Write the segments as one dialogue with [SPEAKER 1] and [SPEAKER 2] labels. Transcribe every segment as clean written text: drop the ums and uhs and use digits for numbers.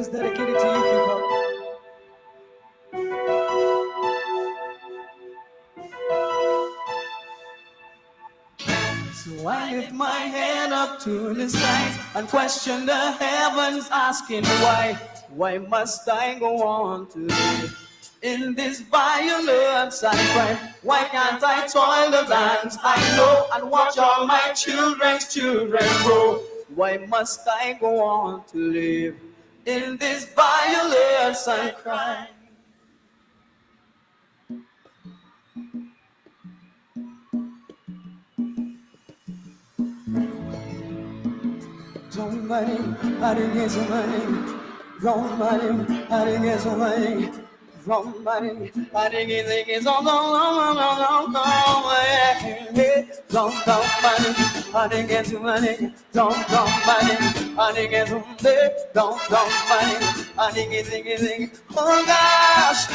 [SPEAKER 1] is dedicated to you, people. So I lift my head up to the skies and question the heavens, asking why? Why must I go on to live in this violence and crime? Why can't I toil the lands I know and watch all my children's children grow? Why must I go on to live in this violence and crime? Somebody, I didn't get somebody. Somebody, I didn't get somebody. Somebody, I didn't get somebody. Somebody, I didn't get somebody. Somebody, I didn't get somebody. Somebody, I didn't get. Oh gosh,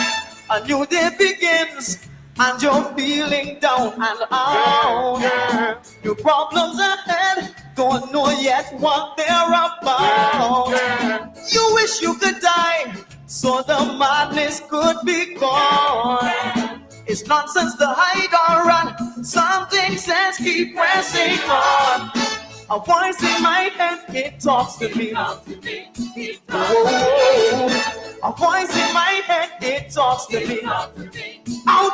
[SPEAKER 1] a new day begins. And you're feeling down and out. Your problems ahead, don't know yet what they're about. You wish you could die, so the madness could be gone. It's nonsense to hide or run. Something says keep pressing on. A voice in my head, it talks to me. Oh, a voice in my head, it talks to me. Out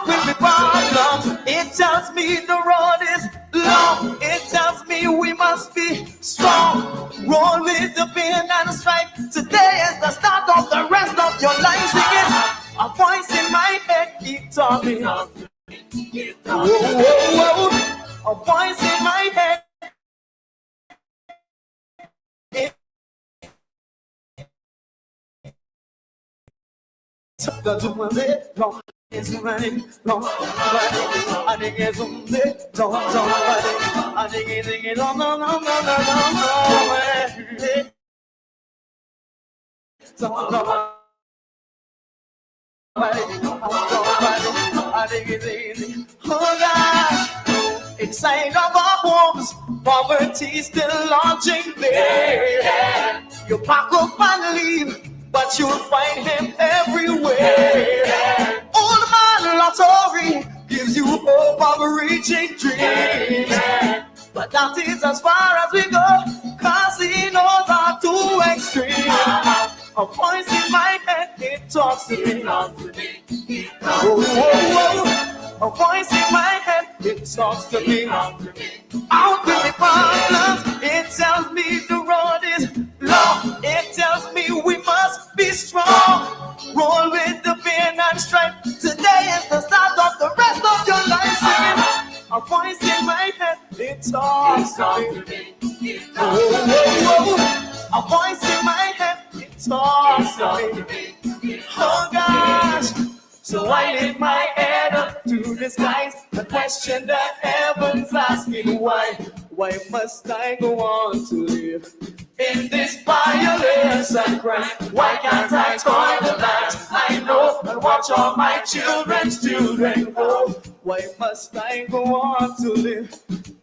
[SPEAKER 1] with the problems, it tells me the road is long. It tells me we must be strong. Roll with the pain and the strife. Today is the start of the rest of your life. Sing it. A voice in my head, it talks to me. A voice in my head. It's running, long, I think it's on the don't, I think it's on, no, I think it's easy. Oh gosh, inside of our homes, poverty still lodging there. You pack up and leave, but you'll find him everywhere. Old man Lottery gives you hope of reaching dreams. But that is as far as we go, cause he knows are too extreme. A voice in my head, it talks to me. A voice in my head, it talks to me. Out with the problems, it tells me the road is long. It tells me we must be strong. Roll with the pain and strife. Today is the start of the rest of your life. Singing. A voice in my head, it talks to me. A voice in my head, it talks to me. Oh gosh. So I lift my head up to the skies and question the heavens, asking why? Why must I go on to live in this violence and crime? Why can't I toil the land I know and watch all my children's children grow? Why must I go on to live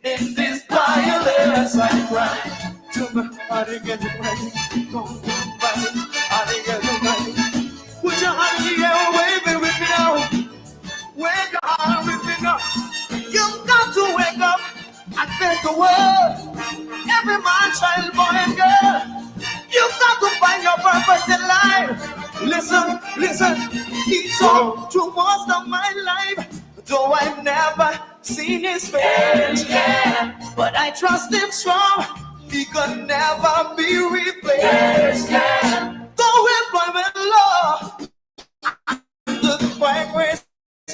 [SPEAKER 1] in this violence and crime? I get it right. I get it right. Put your hand in the air, wave it with me now. Wave your hand with me now. You've got to wake up and face the world. Every man, child, boy, and girl. You've got to find your purpose in life. Listen, he talked through most of my life. Though I've never seen his face, yeah. But I trust him strong. He could never be replaced, yeah. Though employment law, the white race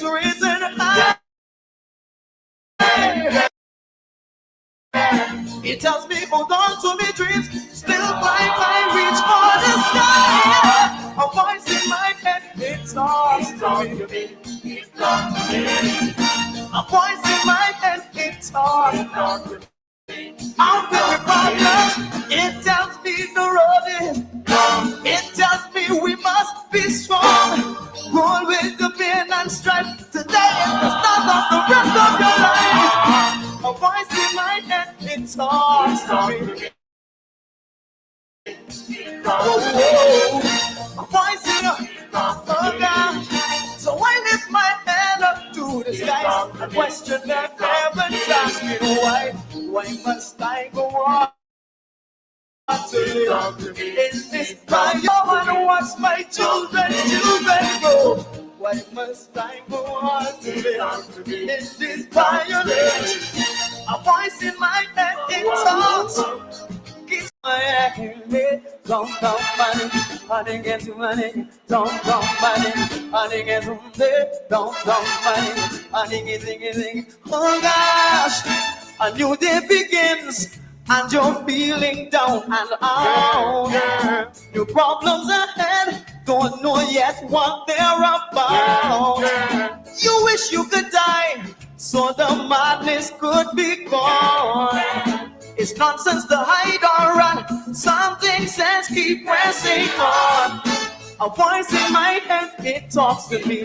[SPEAKER 1] risen high. It tells me hold on to me dreams, still climb my reach for the sky. A voice in my head, it talks to me. A voice in my head, it talks to me. Out with the problems, it tells me the road is long. It tells me we must be strong. Roll with the pain and strife. Today is the start of the rest of your life. A voice in my head, it talks to me. Oh, question that heaven's asking, why must I go on to live in this fire and watch my children grow? Why must I go on to live in this violence? A voice in my head, it talks. Keeps my head, don't money, honey gets money, don't money, honey gets money, don't money, honey gets. Oh gosh, a new day begins. And you're feeling down and out. New problems ahead, don't know yet what they're about. You wish you could die, so the madness could be gone. It's nonsense to hide or run. Something says keep pressing on. A voice in my head, it talks to me.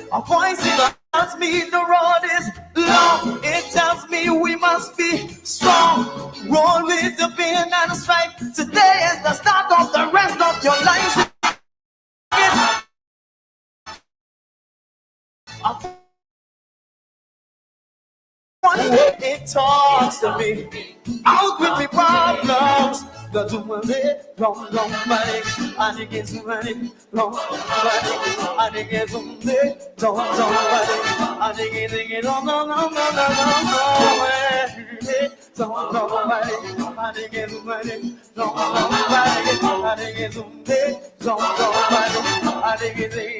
[SPEAKER 1] A voice it tells me the road is long. It tells me we must be strong. Roll with the pain and the strife. Today is the start of the rest of your life. It talks to me. Out with me problems. The money, long money, and it gets money, long money, and it gets money, long money, and it gets long money, and it gets money, long money, and it gets money, and it gets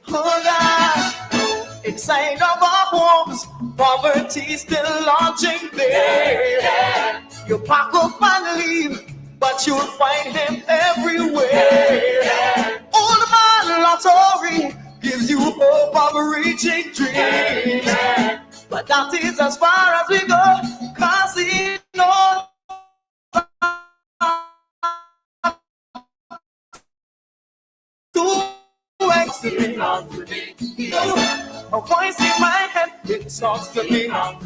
[SPEAKER 1] oh God, inside of our homes, poverty still launching there. You pack up and leave, but you'll find him everywhere. Old man Lottery gives you hope of reaching dreams, but that is as far as we go, 'cause he knows a voice in my head, it talks to me. Out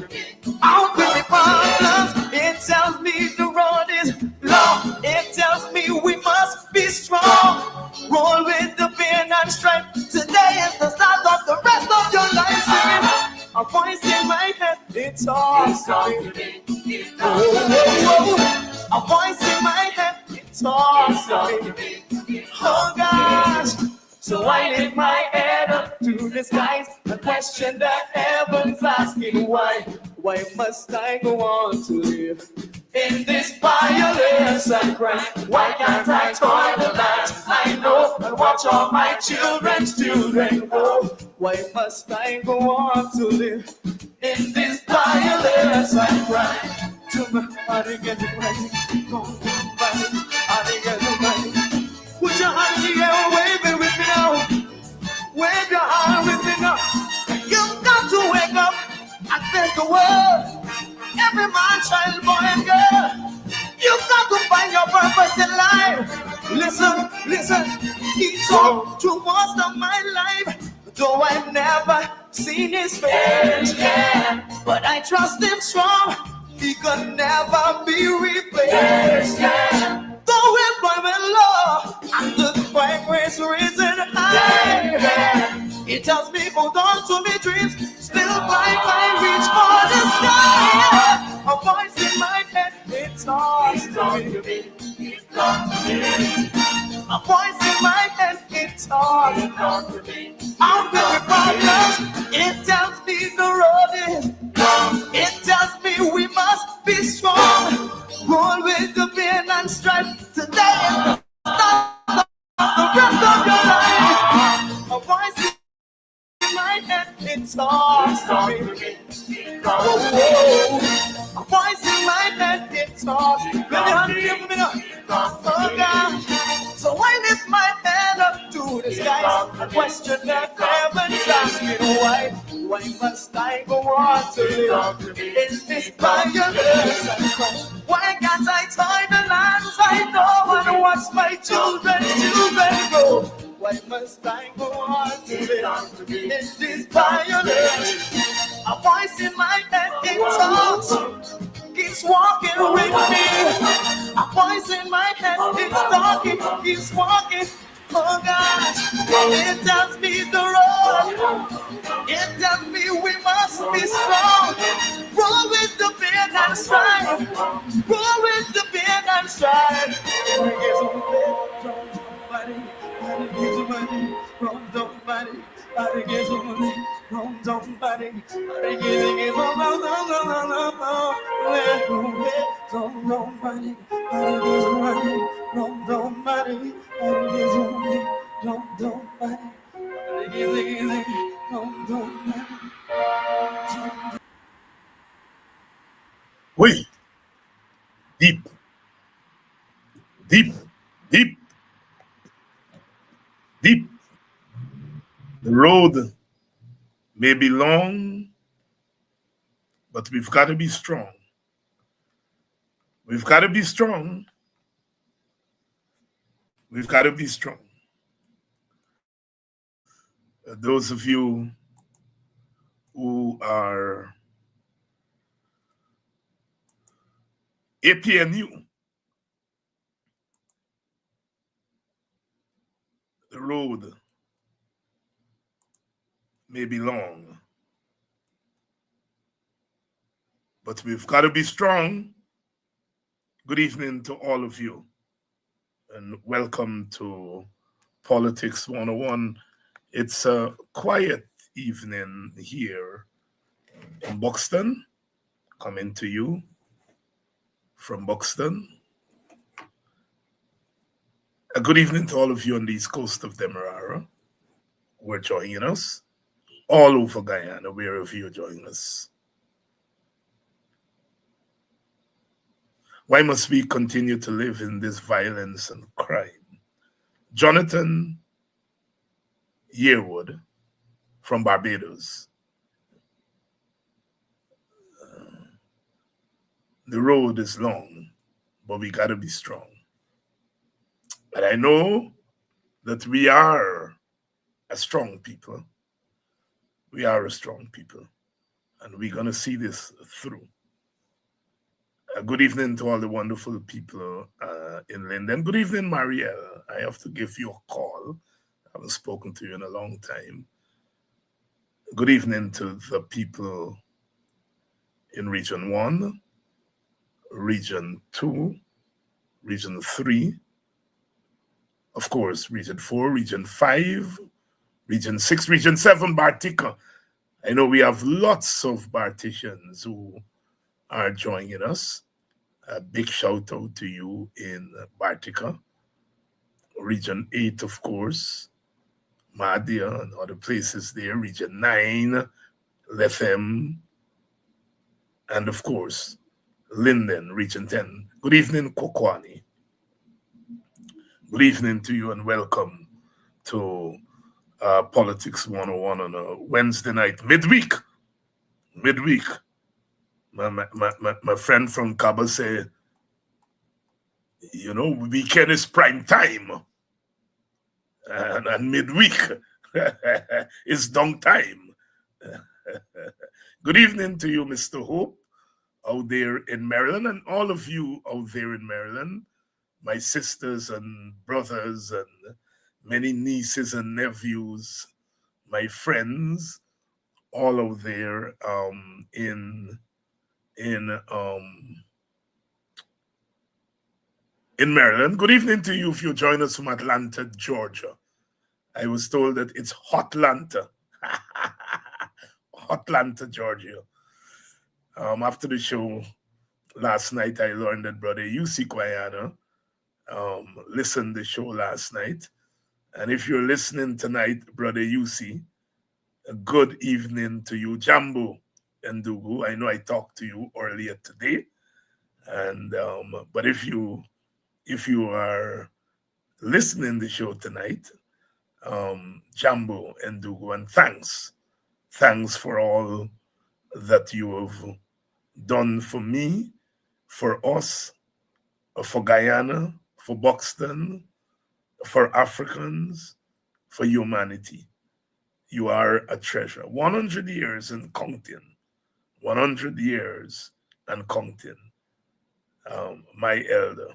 [SPEAKER 1] with the problems, it tells me the road is long. It tells me we must be strong. Roll with the pain and strife. Today is the start of the rest of your life. Singing. A voice in my head, it talks to me. A voice in my head, it talks to me. Oh gosh. So I lift my head up to the skies and question the heavens, asking why must I go on to live in this violence and crime? Why can't I toil the land I know and watch all my children's children grow? Why must I go on to live in this violence and crime? To my body get money, put your hand in the air, wave it with me now. Wave your hand with me now. You've got to wake up and face the world. Every man, child, boy, and girl. You've got to find your purpose in life. Listen. He talked to most of my life, though I've never seen his face. But I trust him strong. He could never be replaced. Though employment law and the crime race risen high, it tells me hold on to me dreams, still climb, reach for the sky. A voice in my head, it talks to me. A voice in my head, it talks to me. Out with the problems, it tells me the road is long. It tells me we must be strong. Roll with the pain and strife. Today is the start of the rest of your life. A voice in my head, it talks to me. A voice in my head, it talks to me. Oh God. So I lift my head up to the skies and question that heaven's asking why must I go on to live in this violence and crime? Why can't I tie the lands I know and watch my children grow? Why must I go on to live in this violence? A voice in my head, it talks, keeps walking with me. A voice in my head, it's talking, he's walking. Oh gosh, it tells me the road. It tells me we must be strong. Roll with the band and stride. Roll with the band and stride.
[SPEAKER 2] Wait, deep, deep, deep, deep. The road may be long, but we've got to be strong. We've got to be strong. We've got to be strong. Those of you who are APNU, the road may be long, but we've got to be strong. Good evening to all of you, and welcome to Politics 101. It's a quiet evening here in Buxton, coming to you from Buxton. A good evening to all of you on the east coast of Demerara who are joining us, all over Guyana, wherever you're joining us. Why must we continue to live in this violence and crime? Jonathan Yearwood from Barbados. The road is long, but we got to be strong. And I know that we are a strong people. We are a strong people. And we're going to see this through. Good evening to all the wonderful people in Linden. Good evening, Marielle. I have to give you a call. I haven't spoken to you in a long time. Good evening to the people in Region 1, Region 2, Region 3, of course, Region 4, Region 5, Region 6, Region 7, Bartica. I know we have lots of Barticians who are joining us. A big shout out to you in Bartica. Region 8, of course, Mahdia and other places there. Region 9, Lethem, and of course, Linden, Region 10. Good evening, Kokwani. Good evening to you and welcome to Politics 101 on a Wednesday night, midweek. My friend from Cabo said, you know, weekend is prime time. And midweek is dong time. Good evening to you, Mr. Hope, out there in Maryland, and all of you out there in Maryland, my sisters and brothers and many nieces and nephews, my friends, all out there in Maryland. Good evening to you if you join us from Atlanta, Georgia. I was told that it's Hotlanta. Hotlanta, Georgia. After the show last night, I learned that Brother UC Kwayana listened to the show last night. And if you're listening tonight, Brother UC, a good evening to you. Jambo and Dugu, I know I talked to you earlier today. And but if you are listening to the show tonight, Jambo and Dugu, and thanks for all that you have done for me, for us, for Guyana, for Buxton, for Africans, for humanity. You are a treasure. 100 years and counting. 100 years and counting. My elder.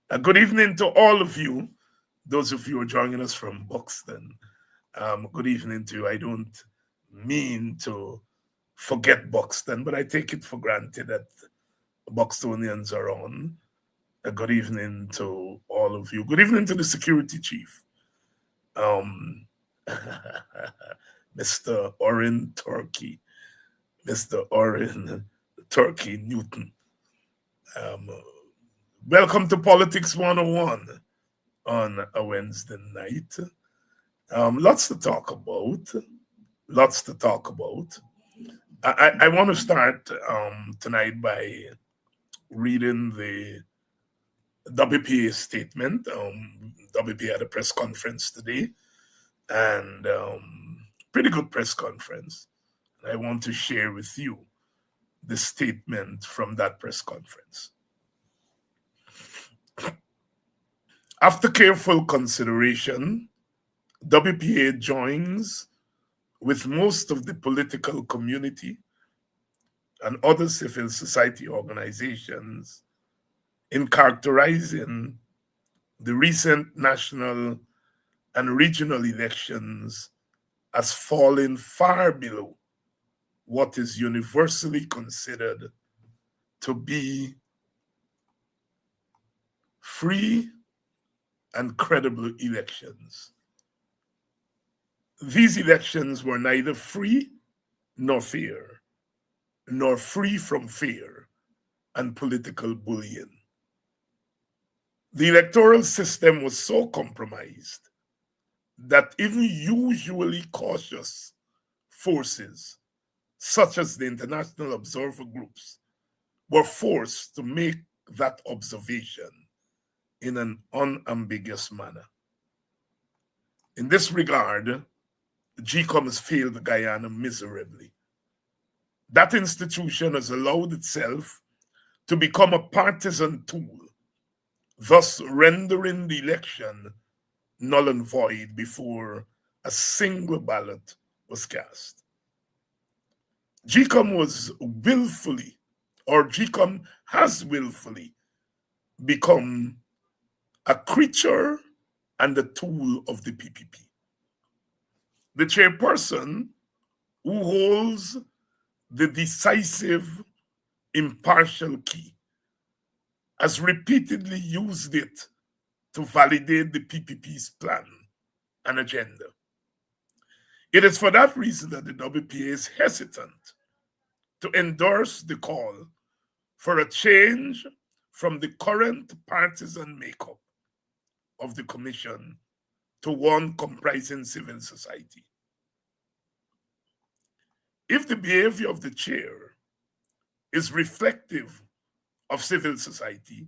[SPEAKER 2] Good evening to all of you, those of you who are joining us from Buxton. Good evening to you. I don't mean to forget Buxton, but I take it for granted that Buxtonians are on. Good evening to all of you. Good evening to the security chief, um, Mr. Orin Turkey, Mr. Orin Turkey Newton. Welcome to Politics 101 on a Wednesday night. Lots to talk about. Lots to talk about. I want to start tonight by reading the WPA statement. WPA had a press conference today, and pretty good press conference. I want to share with you the statement from that press conference. After careful consideration, WPA joins with most of the political community and other civil society organizations in characterizing the recent national and regional elections as falling far below what is universally considered to be free and credible elections. These elections were neither free nor fair, nor free from fear and political bullying. The electoral system was so compromised that even usually cautious forces, such as the international observer groups, were forced to make that observation in an unambiguous manner. In this regard, GECOM has failed Guyana miserably. That institution has allowed itself to become a partisan tool, thus rendering the election null and void before a single ballot was cast. GECOM has willfully become a creature and a tool of the PPP. The chairperson, who holds the decisive, impartial key, has repeatedly used it to validate the PPP's plan and agenda. It is for that reason that the WPA is hesitant to endorse the call for a change from the current partisan makeup of the commission to one comprising civil society. If the behavior of the chair is reflective of civil society,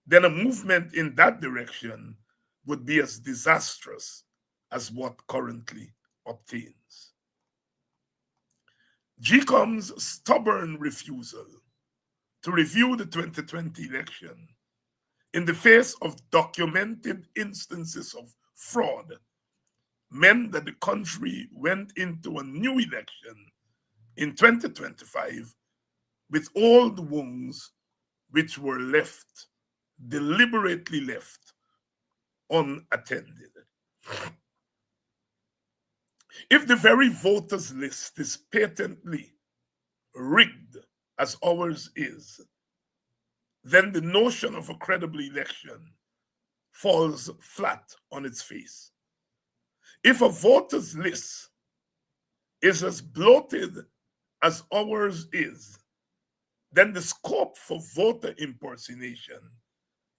[SPEAKER 2] then a movement in that direction would be as disastrous as what currently obtains. GECOM's stubborn refusal to review the 2020 election in the face of documented instances of fraud meant that the country went into a new election in 2025 with all the wounds which were deliberately left unattended. If the very voters list is patently rigged as ours is, then the notion of a credible election falls flat on its face. If a voters list is as bloated as ours is, then the scope for voter impersonation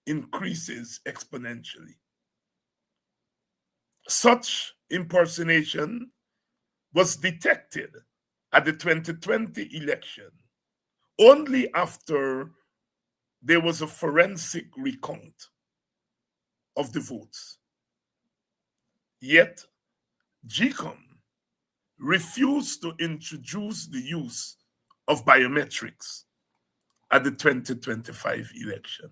[SPEAKER 2] increases exponentially. Such impersonation was detected at the 2020 election only after there was a forensic recount of the votes. Yet, GECOM refused to introduce the use of biometrics at the 2025 election.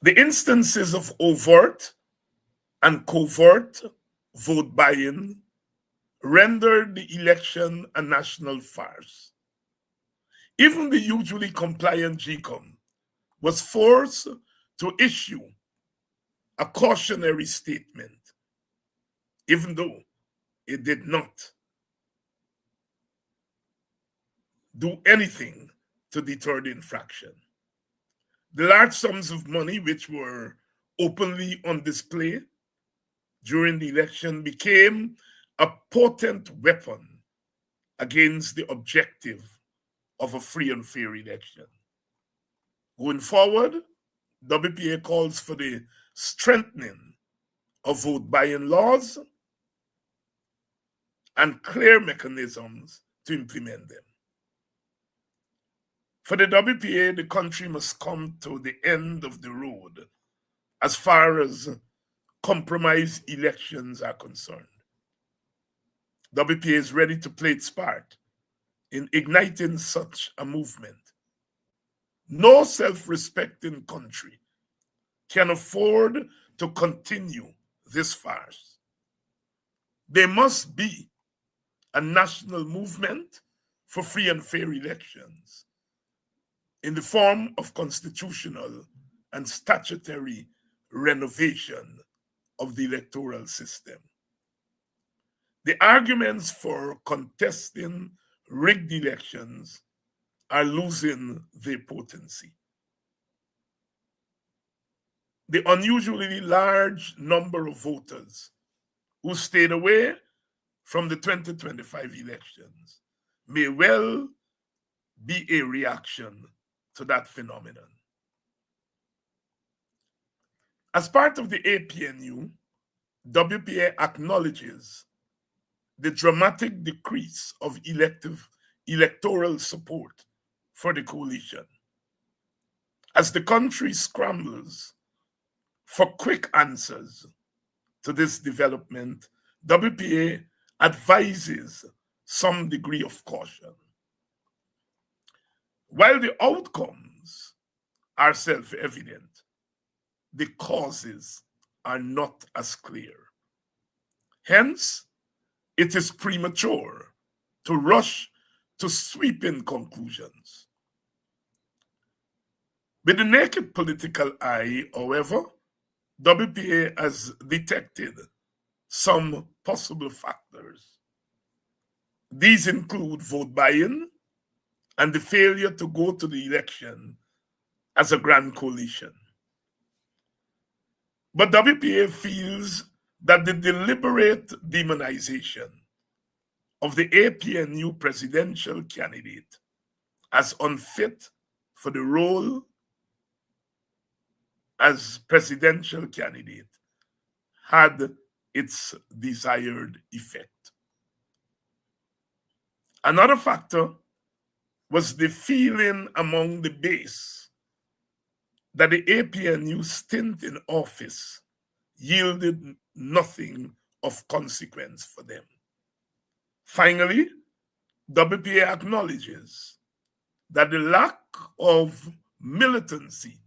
[SPEAKER 2] The instances of overt and covert vote buying rendered the election a national farce. Even the usually compliant GECOM was forced to issue a cautionary statement, even though it did not do anything to deter the infraction. The large sums of money which were openly on display during the election became a potent weapon against the objective of a free and fair election. Going forward, WPA calls for the strengthening of vote buying laws and clear mechanisms to implement them. For the WPA, the country must come to the end of the road as far as compromise elections are concerned. WPA is ready to play its part in igniting such a movement. No self-respecting country can afford to continue this farce. There must be a national movement for free and fair elections in the form of constitutional and statutory renovation of the electoral system. The arguments for contesting rigged elections are losing their potency. The unusually large number of voters who stayed away from the 2025 elections may well be a reaction to that phenomenon. As part of the APNU, WPA acknowledges the dramatic decrease of electoral support for the coalition. As the country scrambles for quick answers to this development, WPA advises some degree of caution. While the outcomes are self-evident, the causes are not as clear. Hence, it is premature to rush to sweeping conclusions. With the naked political eye, however, WPA has detected some possible factors. These include vote buying and the failure to go to the election as a grand coalition. But WPA feels that the deliberate demonization of the APNU presidential candidate as unfit for the role as presidential candidate had its desired effect. Another factor was the feeling among the base that the APNU stint in office yielded nothing of consequence for them. Finally, WPA acknowledges that the lack of militancy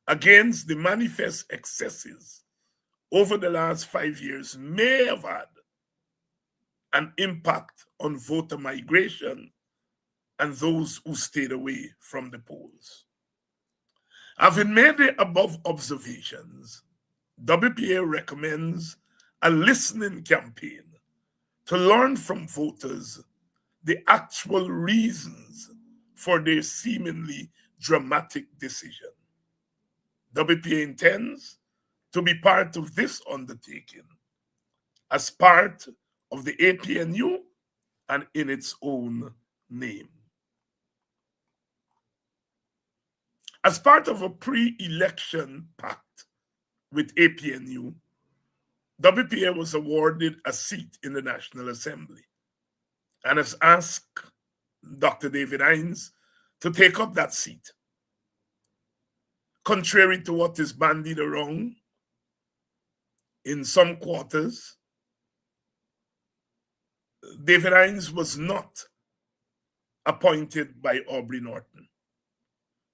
[SPEAKER 2] against the manifest excesses over the last 5 years may have had an impact on voter migration and those who stayed away from the polls. Having made the above observations, WPA recommends a listening campaign to learn from voters the actual reasons for their seemingly dramatic decision. WPA intends to be part of this undertaking as part of the APNU and in its own name. As part of a pre-election pact with APNU, WPA was awarded a seat in the National Assembly and has asked Dr. David Hines to take up that seat. Contrary to what is bandied around in some quarters, David Hines was not appointed by Aubrey Norton.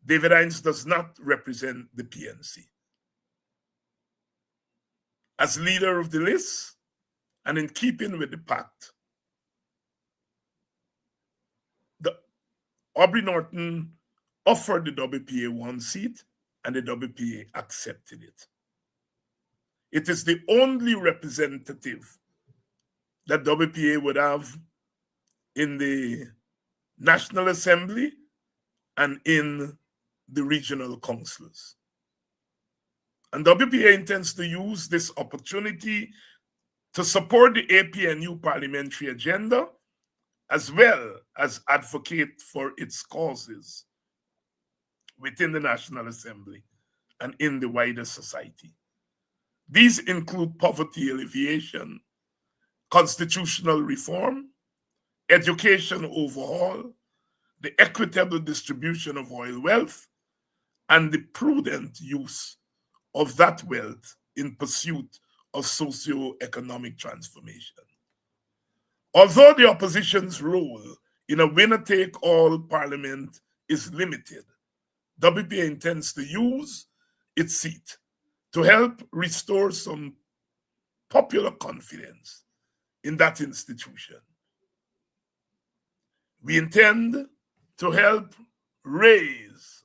[SPEAKER 2] David Hines does not represent the PNC. As leader of the list, and in keeping with the pact, Aubrey Norton offered the WPA one seat and the WPA accepted it. It is the only representative that WPA would have in the National Assembly and in the regional councils. And WPA intends to use this opportunity to support the APNU parliamentary agenda, as well as advocate for its causes within the National Assembly and in the wider society. These include poverty alleviation, constitutional reform, education overhaul, the equitable distribution of oil wealth, and the prudent use of that wealth in pursuit of socio-economic transformation. Although the opposition's role in a winner-take-all parliament is limited, WPA intends to use its seat to help restore some popular confidence in that institution. We intend to help raise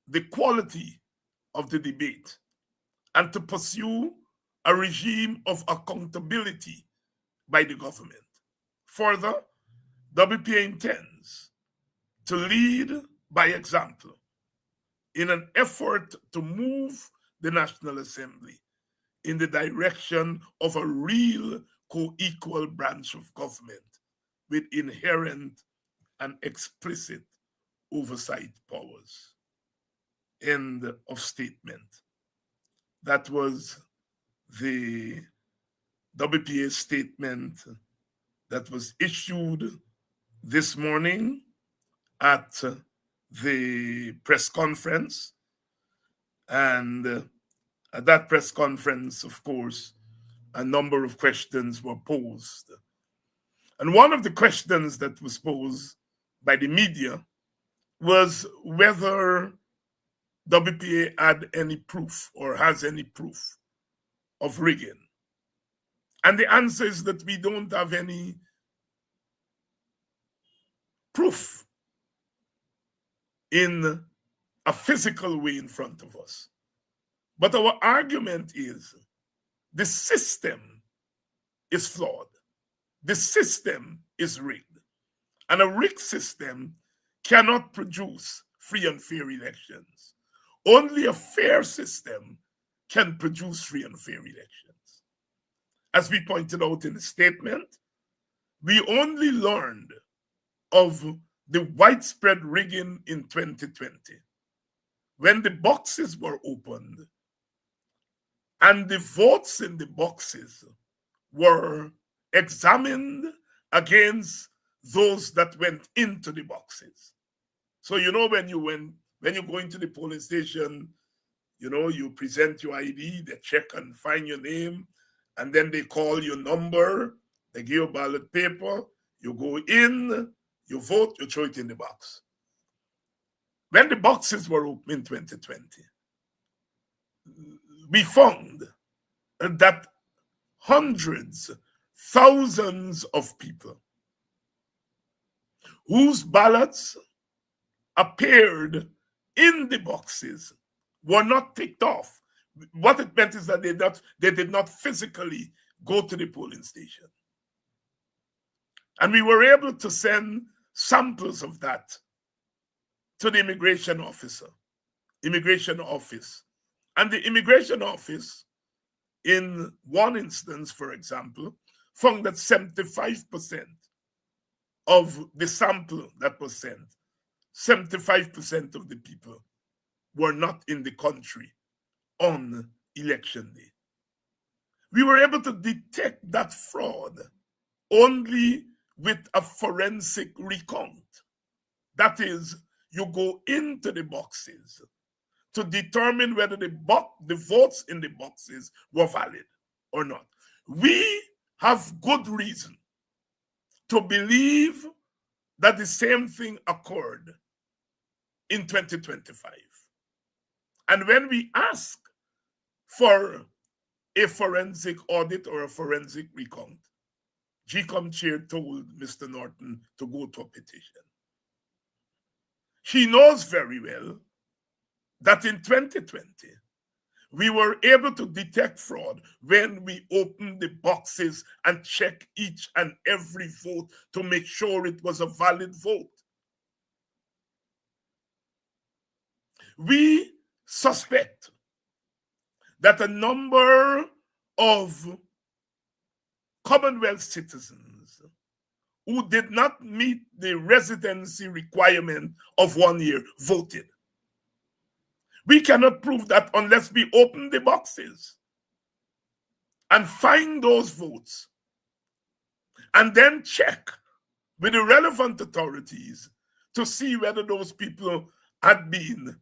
[SPEAKER 2] the quality of the debate and to pursue a regime of accountability by the government. Further, WPA intends to lead by example in an effort to move the National Assembly in the direction of a real co-equal branch of government with inherent and explicit oversight powers. End of statement. That was the WPA statement that was issued this morning at the press conference. And at that press conference, of course, a number of questions were posed. And one of the questions that was posed by the media was whether WPA had any proof or has any proof of rigging. And the answer is that we don't have any proof in a physical way in front of us. But our argument is the system is flawed. The system is rigged. And a rigged system cannot produce free and fair elections. Only a fair system can produce free and fair elections. As we pointed out in the statement, we only learned of the widespread rigging in 2020 when the boxes were opened and the votes in the boxes were examined against those that went into the boxes. So when you go into the polling station, you present your ID, they check and find your name, and then they call your number, they give you a ballot paper, you go in, you vote, you throw it in the box. When the boxes were open in 2020, we found that hundreds, thousands of people whose ballots appeared in the boxes were not ticked off. What it meant is that they did not physically go to the polling station. And we were able to send samples of that to the immigration office. And the immigration office, in one instance, for example, found that 75% of the sample that was sent, 75% of the people were not in the country on election day. We were able to detect that fraud only with a forensic recount. That is, you go into the boxes to determine whether the votes in the boxes were valid or not. We have good reason to believe that the same thing occurred in 2025. And when we ask for a forensic audit or a forensic recount, GCOM chair told Mr. Norton to go to a petition. She knows very well that in 2020, we were able to detect fraud when we opened the boxes and checked each and every vote to make sure it was a valid vote. We suspect that a number of Commonwealth citizens who did not meet the residency requirement of 1 year voted. We cannot prove that unless we open the boxes and find those votes and then check with the relevant authorities to see whether those people had been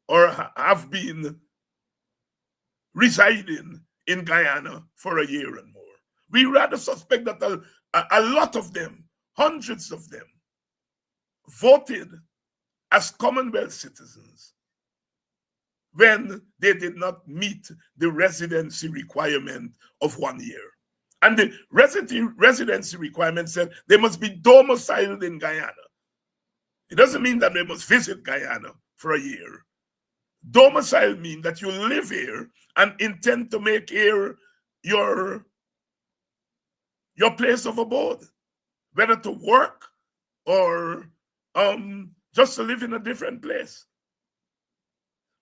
[SPEAKER 2] or have been residing in Guyana for a year and more. We rather suspect that a lot of them, hundreds of them, voted as Commonwealth citizens when they did not meet the residency requirement of 1 year. And the residency requirement said they must be domiciled in Guyana. It doesn't mean that they must visit Guyana for a year. Domicile means that you live here and intend to make here your place of abode, whether to work or just to live in a different place.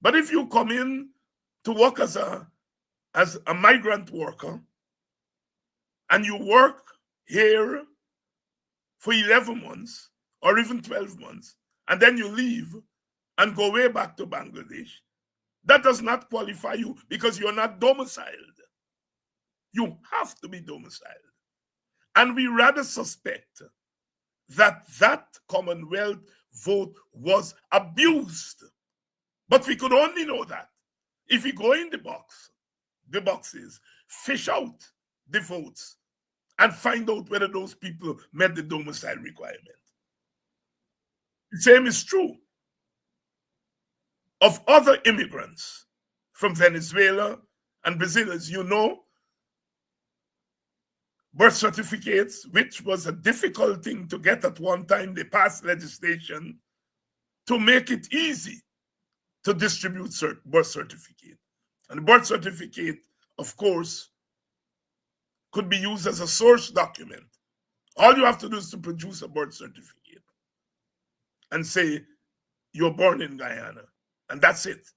[SPEAKER 2] But if you come in to work as a migrant worker and you work here for 11 months or even 12 months, and then you leave and go way back to Bangladesh, that does not qualify you because you're not domiciled. You have to be domiciled. And we rather suspect that that Commonwealth vote was abused. But we could only know that if we go in the boxes, fish out the votes, and find out whether those people met the domicile requirement. The same is true of other immigrants from Venezuela and Brazil. As you know, birth certificates, which was a difficult thing to get at one time, they passed legislation to make it easy to distribute birth certificate. And the birth certificate, of course, could be used as a source document. All you have to do is to produce a birth certificate and say you're born in Guyana, and that's it.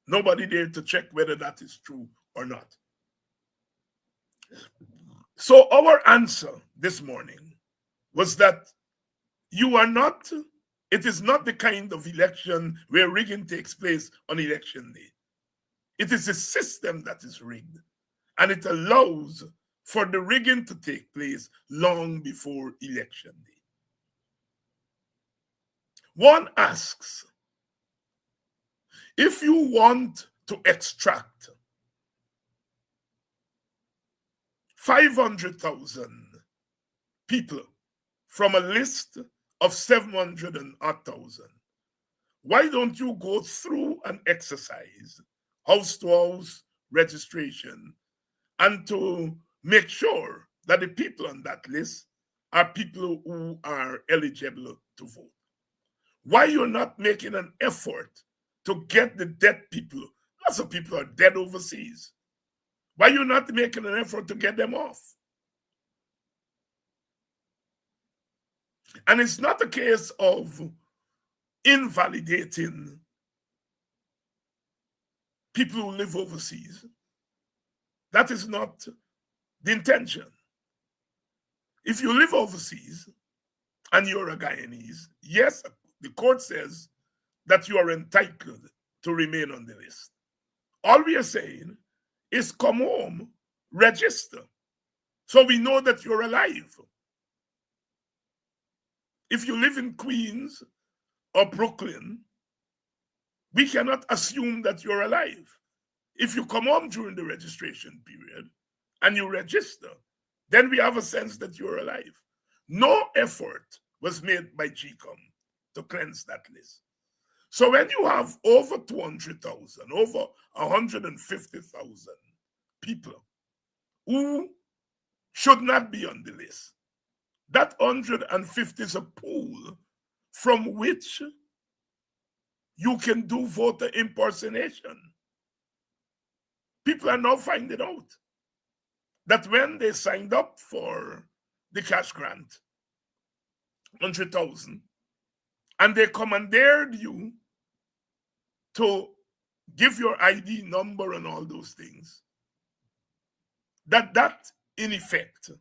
[SPEAKER 2] Nobody there to check whether that is true or not. So our answer this morning was that it is not the kind of election where rigging takes place on election day. It is a system that is rigged, and it allows for the rigging to take place long before election day. One asks, if you want to extract 500,000 people from a list of 700,000, why don't you go through an exercise, house to house registration, and to make sure that the people on that list are people who are eligible to vote? Why you're not making an effort to get the dead people? Lots of people are dead overseas. Why you're not making an effort to get them off? And it's not a case of invalidating people who live overseas. That is not the intention. If you live overseas and you're a Guyanese, yes, the court says that you are entitled to remain on the list. All we are saying is come home, register, so we know that you're alive. If you live in Queens or Brooklyn, we cannot assume that you're alive. If you come home during the registration period and you register, then we have a sense that you're alive. No effort was made by GCOM to cleanse that list. So when you have over 200,000, over 150,000 people who should not be on the list, that 150 is a pool from which you can do voter impersonation. People are now finding out that when they signed up for the cash grant, 100,000, and they commandeered you to give your ID number and all those things, that in effect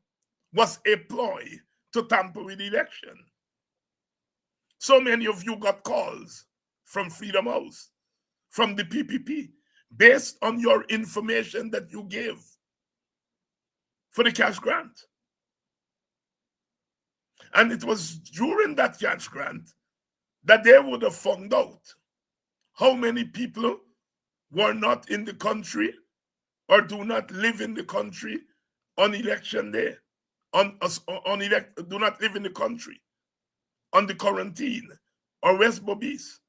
[SPEAKER 2] was a ploy to tamper with the election. So many of you got calls from Freedom House, from the PPP, based on your information that you gave for the cash grant. And it was during that cash grant that they would have found out how many people were not in the country or do not live in the country on election day, do not live in the country on the quarantine or West Bobbies.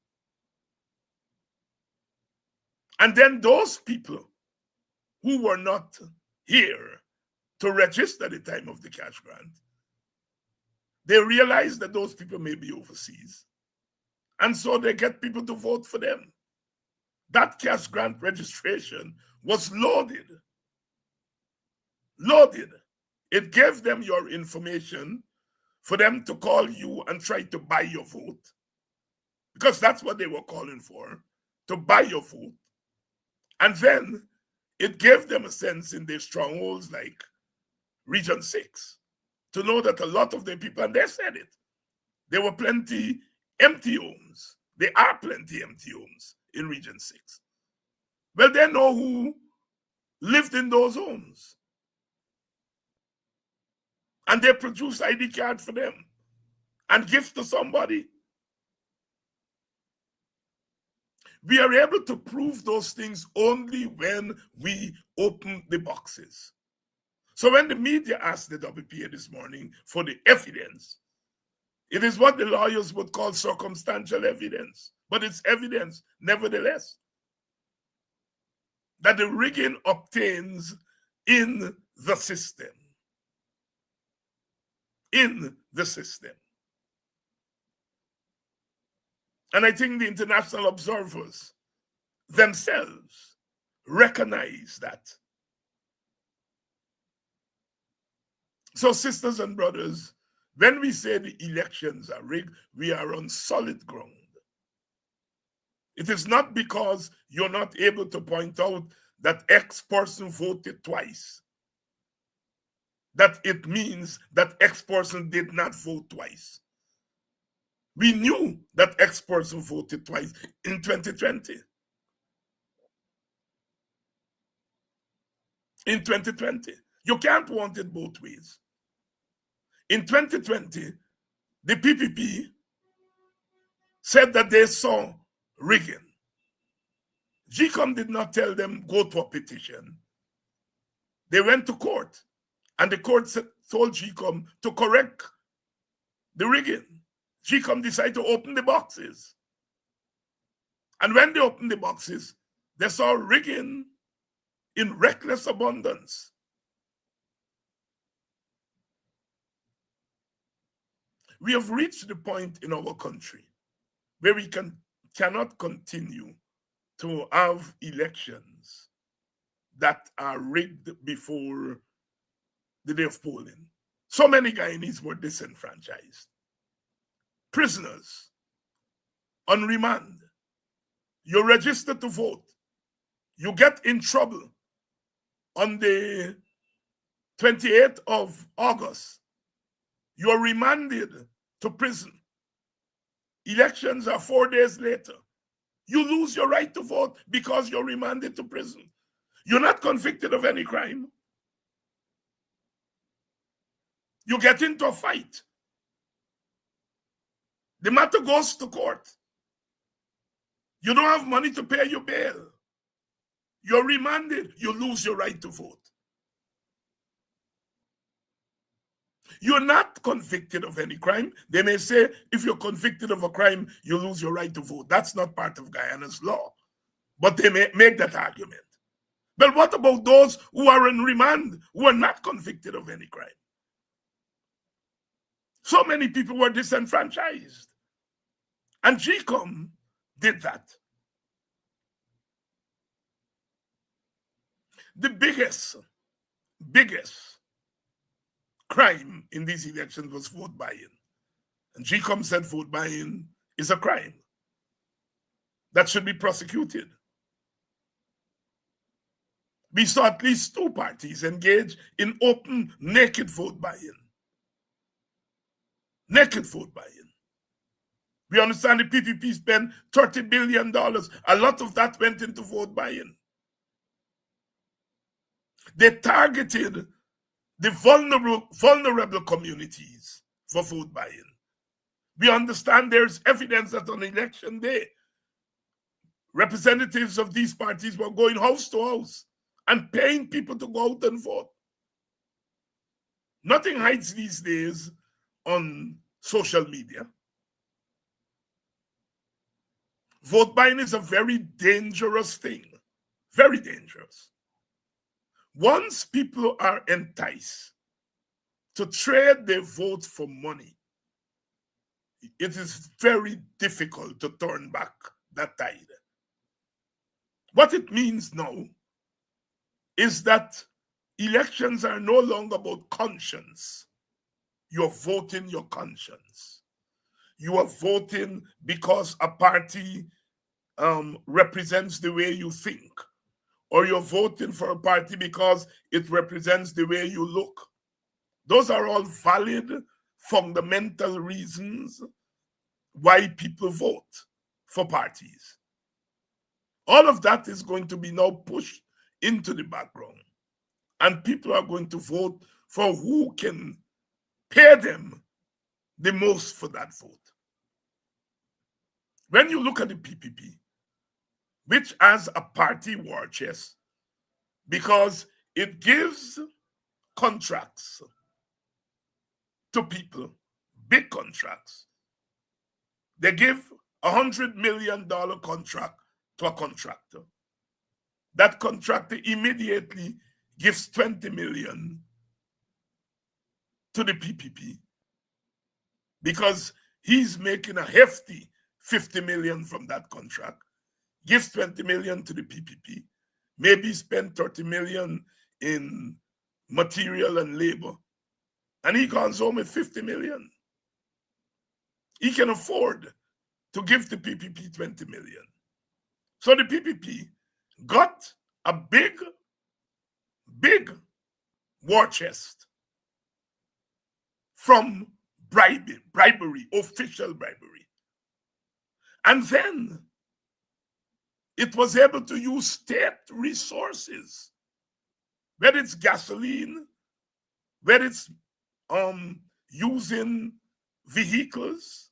[SPEAKER 2] And then those people who were not here to register at the time of the cash grant, they realize that those people may be overseas. And so they get people to vote for them. That cash grant registration was loaded. Loaded. It gave them your information for them to call you and try to buy your vote. Because that's what they were calling for, to buy your vote. And then it gave them a sense in their strongholds like Region 6 to know that a lot of the people, and they said it, there were plenty empty homes. There are plenty empty homes in Region 6. Well, they know who lived in those homes. And they produce ID card for them and give to somebody. We are able to prove those things only when we open the boxes. So when the media asked the WPA this morning for the evidence, it is what the lawyers would call circumstantial evidence, but it's evidence nevertheless that the rigging obtains in the system. In the system. And I think the international observers themselves recognize that. So, sisters and brothers, when we say the elections are rigged, we are on solid ground. It is not because you're not able to point out that X person voted twice, that it means that X person did not vote twice. We knew that X person voted twice in 2020. In 2020. You can't want it both ways. In 2020, the PPP said that they saw rigging. GCOM did not tell them go to a petition. They went to court, and the court told GCOM to correct the rigging. GCOM decided to open the boxes. And when they opened the boxes, they saw rigging in reckless abundance. We have reached the point in our country where we cannot continue to have elections that are rigged before the day of polling. So many Guyanese were disenfranchised. Prisoners on remand. You're registered to vote. You get in trouble on the 28th of August. You're remanded to prison. Elections are 4 days later. You lose your right to vote because you're remanded to prison. You're not convicted of any crime. You get into a fight. The matter goes to court. You don't have money to pay your bail. You're remanded. You lose your right to vote. You're not convicted of any crime. They may say, if you're convicted of a crime, you lose your right to vote. That's not part of Guyana's law. But they may make that argument. But what about those who are in remand, who are not convicted of any crime? So many people were disenfranchised. And GCOM did that. The biggest crime in these elections was vote buying. And GCOM said vote buying is a crime that should be prosecuted. We saw at least 2 parties engage in open, naked vote buying. Naked vote buying. We understand the PPP spent $30 billion. A lot of that went into vote buying. They targeted the vulnerable communities for vote buying. We understand there's evidence that on election day, representatives of these parties were going house to house and paying people to go out and vote. Nothing hides these days on social media. Vote buying is a very dangerous thing. Very dangerous. Once people are enticed to trade their votes for money, it is very difficult to turn back that tide. What it means now is that elections are no longer about conscience. You're voting your conscience. You are voting because a party represents the way you think, or you're voting for a party because it represents the way you look. Those are all valid, fundamental reasons why people vote for parties. All of that is going to be now pushed into the background, and people are going to vote for who can pay them the most for that vote. When you look at the PPP, which has a party war chest, because it gives contracts to people, big contracts. They give $100 million contract to a contractor. That contractor immediately gives $20 million to the PPP because he's making a hefty $50 million from that contract, gives $20 million to the PPP, maybe spend $30 million in material and labor, and he comes home with $50 million. He can afford to give the PPP $20 million. So the PPP got a big war chest from bribery, official bribery. And then it was able to use state resources, whether it's gasoline, whether it's using vehicles.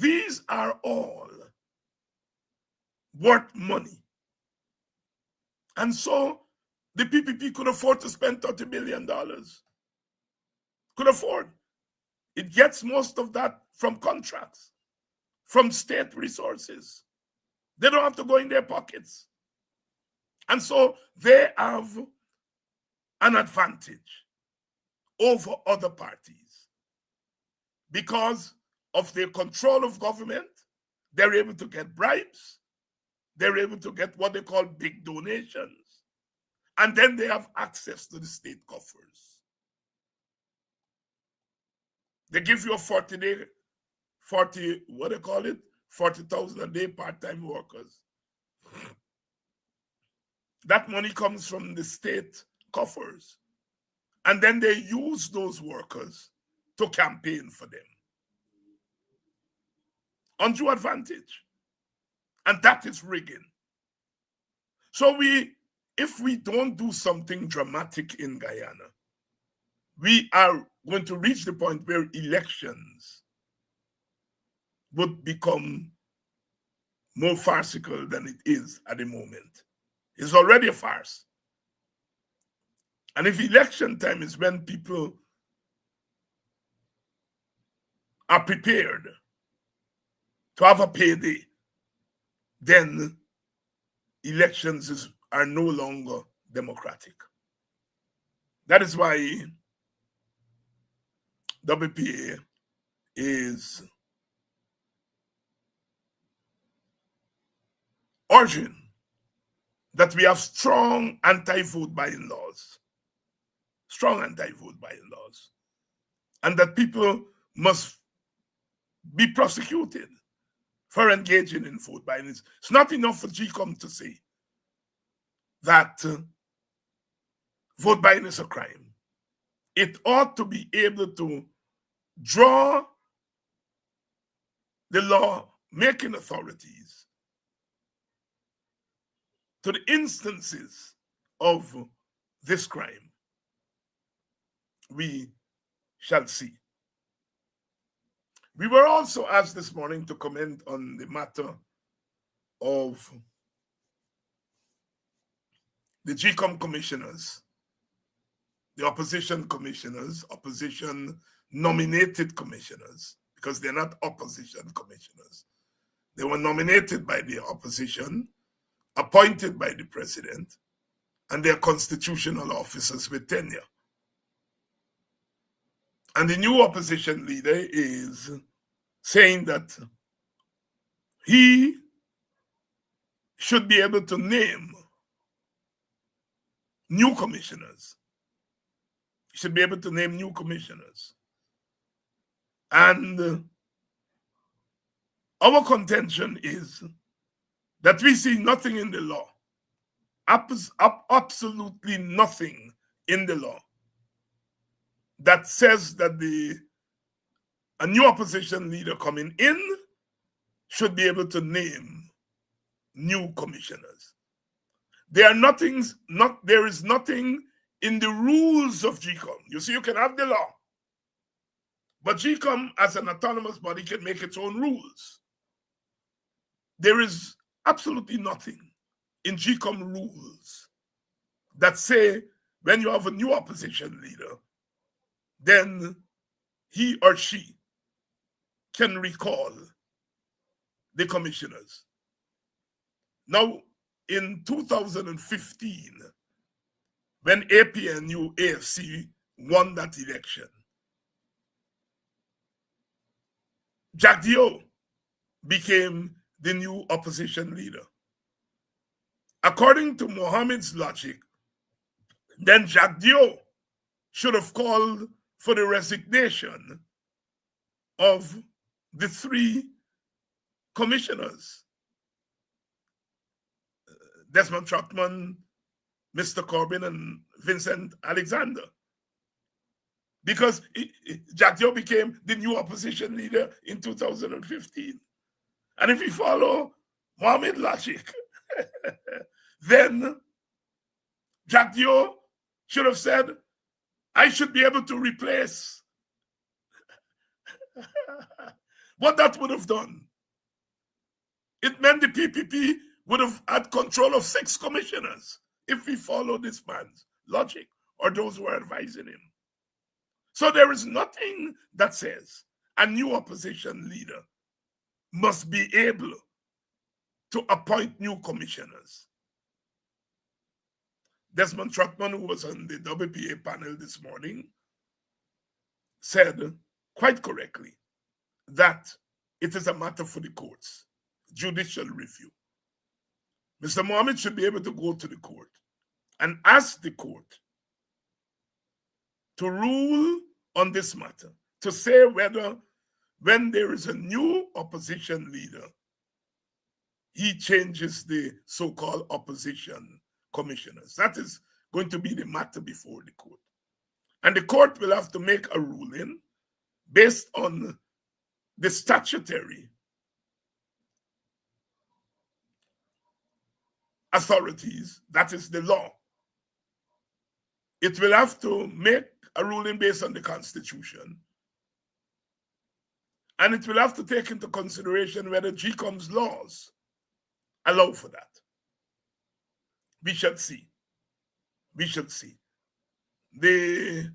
[SPEAKER 2] These are all worth money. And so the PPP could afford to spend $30 billion. Could afford. It gets most of that from contracts, from state resources. They don't have to go in their pockets. And so they have an advantage over other parties because of their control of government. They're able to get bribes. They're able to get what they call big donations. And then they have access to the state coffers. They give you a 40,000 a day part-time workers. That money comes from the state coffers. And then they use those workers to campaign for them. Undue advantage. And that is rigging. So if we don't do something dramatic in Guyana, we are going to reach the point where elections would become more farcical than it is at the moment. It's already a farce. And if election time is when people are prepared to have a payday, then elections are no longer democratic. That is why WPA is urging that we have strong anti-vote buying laws, and that people must be prosecuted for engaging in vote buying. It's not enough for GCOM to say that vote buying is a crime. It ought to be able to draw the law-making authorities to the instances of this crime. We shall see. We were also asked this morning to comment on the matter of the GCOM commissioners, the opposition commissioners, opposition nominated commissioners, because they're not opposition commissioners. They were nominated by the opposition, appointed by the president, and they're constitutional officers with tenure. And the new opposition leader is saying that he should be able to name new commissioners. He should be able to name new commissioners. And our contention is that we see nothing in the law, absolutely nothing in the law, that says that a new opposition leader coming in should be able to name new commissioners. There is nothing in the rules of GCOM. You see, you can have the law, but GCOM as an autonomous body can make its own rules. There is absolutely nothing in GCOM rules that say when you have a new opposition leader, then he or she can recall the commissioners. Now, in 2015, when APNU AFC won that election, Jack Dio became the new opposition leader. According to Mohammed's logic, then Jack Dio should have called for the resignation of the three commissioners, Desmond Trotman, Mr. Corbyn, and Vincent Alexander, because Jack Dio became the new opposition leader in 2015. And if we follow Mohammed's logic, then Jack Dio should have said, I should be able to replace. What that would have done, it meant the PPP would have had control of 6 commissioners if we follow this man's logic or those who are advising him. So there is nothing that says a new opposition leader must be able to appoint new commissioners. Desmond Trotman, who was on the WPA panel this morning, said quite correctly that it is a matter for the courts, judicial review. Mr. Mohammed should be able to go to the court and ask the court to rule on this matter, to say whether when there is a new opposition leader, he changes the so-called opposition commissioners. That is going to be the matter before the court. And the court will have to make a ruling based on the statutory authorities, that is the law. It will have to make a ruling based on the Constitution. And it will have to take into consideration whether GCOM's laws allow for that. We shall see. We shall see. The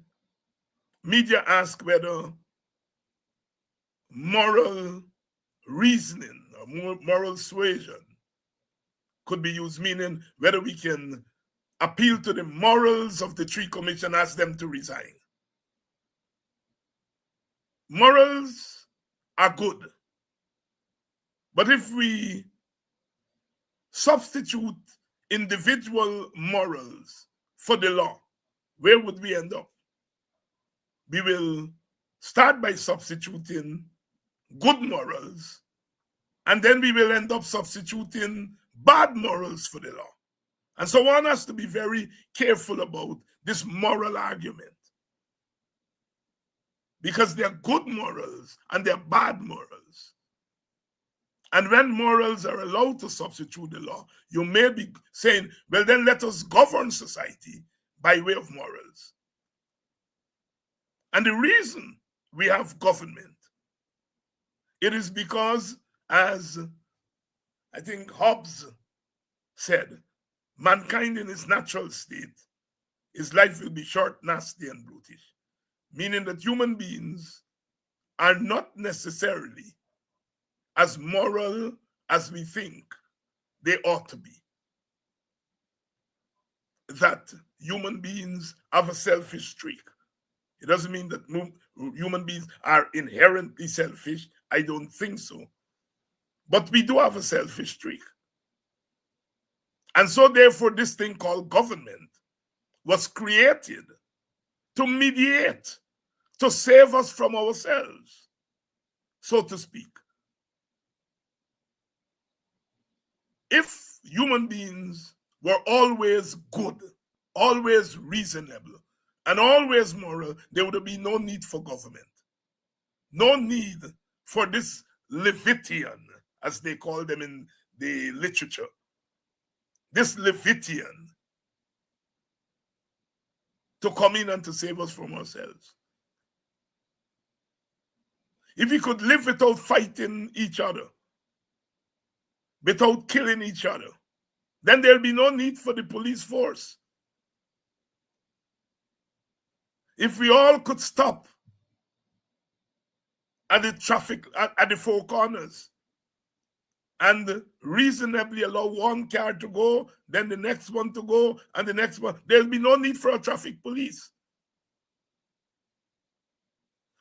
[SPEAKER 2] media ask whether moral reasoning or moral suasion could be used, meaning whether we can appeal to the morals of the 3 commission, ask them to resign. Morals are good. But if we substitute individual morals for the law, where would we end up? We will start by substituting good morals, and then we will end up substituting bad morals for the law. And so one has to be very careful about this moral argument, because there are good morals and there are bad morals. And when morals are allowed to substitute the law, you may be saying, well, then let us govern society by way of morals. And the reason we have government, it is because, as I think Hobbes said, mankind in its natural state, his life will be short, nasty, and brutish. Meaning that human beings are not necessarily as moral as we think they ought to be. That human beings have a selfish streak. It doesn't mean that human beings are inherently selfish. I don't think so. But we do have a selfish streak. And so therefore this thing called government was created to mediate, to save us from ourselves, so to speak. If human beings were always good, always reasonable, and always moral, there would be no need for government. No need for this Levitian, as they call them in the literature. This Levitian to come in and to save us from ourselves. If we could live without fighting each other, without killing each other, then there'll be no need for the police force. If we all could stop at the traffic, at the four corners, and reasonably allow one car to go, then the next one to go, and the next one, there'll be no need for a traffic police.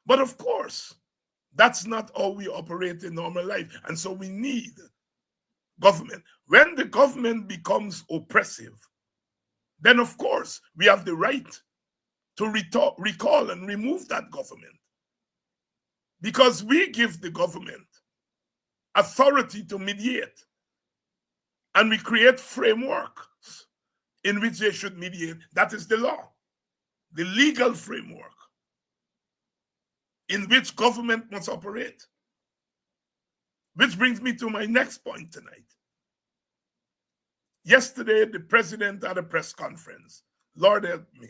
[SPEAKER 2] But of course, that's not how we operate in normal life. And so we need government. When the government becomes oppressive, then of course we have the right to recall and remove that government. Because we give the government authority to mediate. And we create frameworks in which they should mediate. That is the law, the legal framework in which government must operate. Which brings me to my next point tonight. Yesterday, the president had a press conference. Lord help me.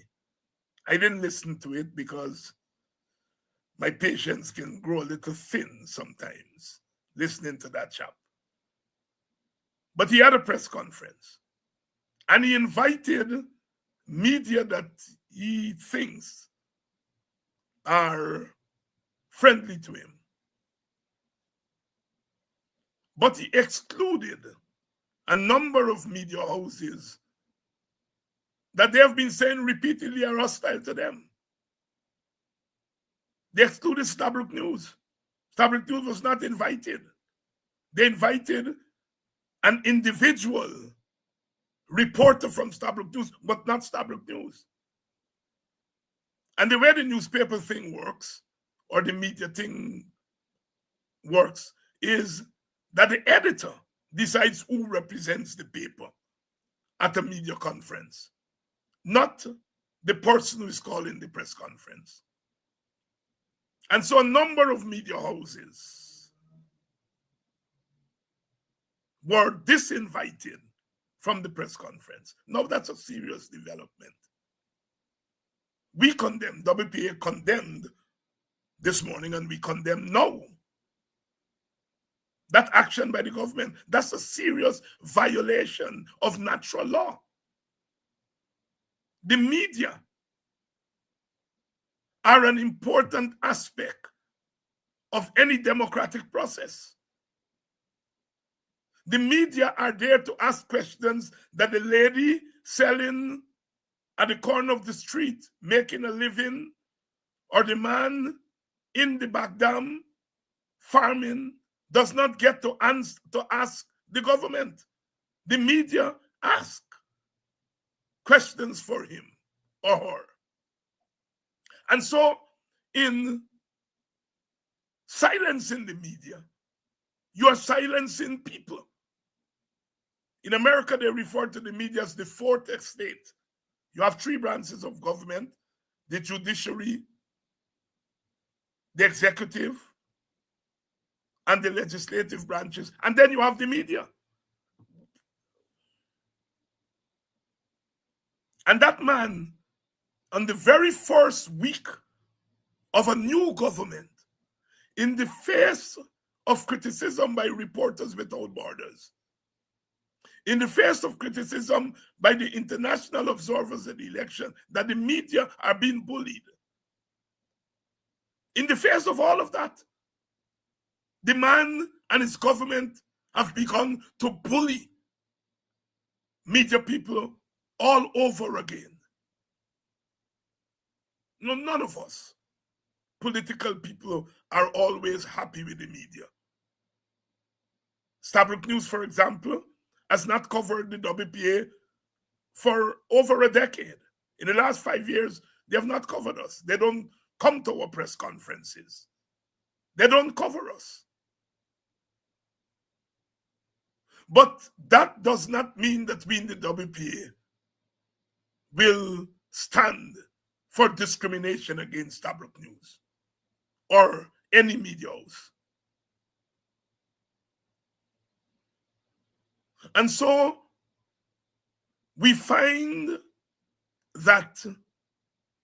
[SPEAKER 2] I didn't listen to it because my patience can grow a little thin sometimes listening to that chap. But he had a press conference and he invited media that he thinks are friendly to him. But he excluded a number of media houses that they have been saying repeatedly are hostile to them. They excluded Stabroek News. Stabroek News was not invited. They invited an individual reporter from Stabroek News, but not Stabroek News. And the way the newspaper thing works, or the media thing works, is that the editor decides who represents the paper at a media conference, not the person who is calling the press conference. And so a number of media houses were disinvited from the press conference. Now that's a serious development. We condemned, WPA condemned this morning, and we condemn now that action by the government. That's a serious violation of natural law. The media are an important aspect of any democratic process. The media are there to ask questions that the lady selling at the corner of the street, making a living, or the man in the back dam farming, does not get to ask the government. the media ask questions for him or her. And so, in silencing the media, you are silencing people. In America, they refer to the media as the fourth estate. You have three branches of government: the judiciary, the executive, and the legislative branches. And then you have the media. And that man, on the very first week of a new government, in the face of criticism by Reporters Without Borders, in the face of criticism by the international observers of the election that the media are being bullied, in the face of all of that, the man and his government have begun to bully media people all over again. No, none of us political people are always happy with the media. Stabroek News, for example, has not covered the WPA for over a decade. In the last 5 years, they have not covered us. They don't come to our press conferences. They don't cover us. But that does not mean that we in the WPA will stand for discrimination against Stabroek News or any media house. And so we find that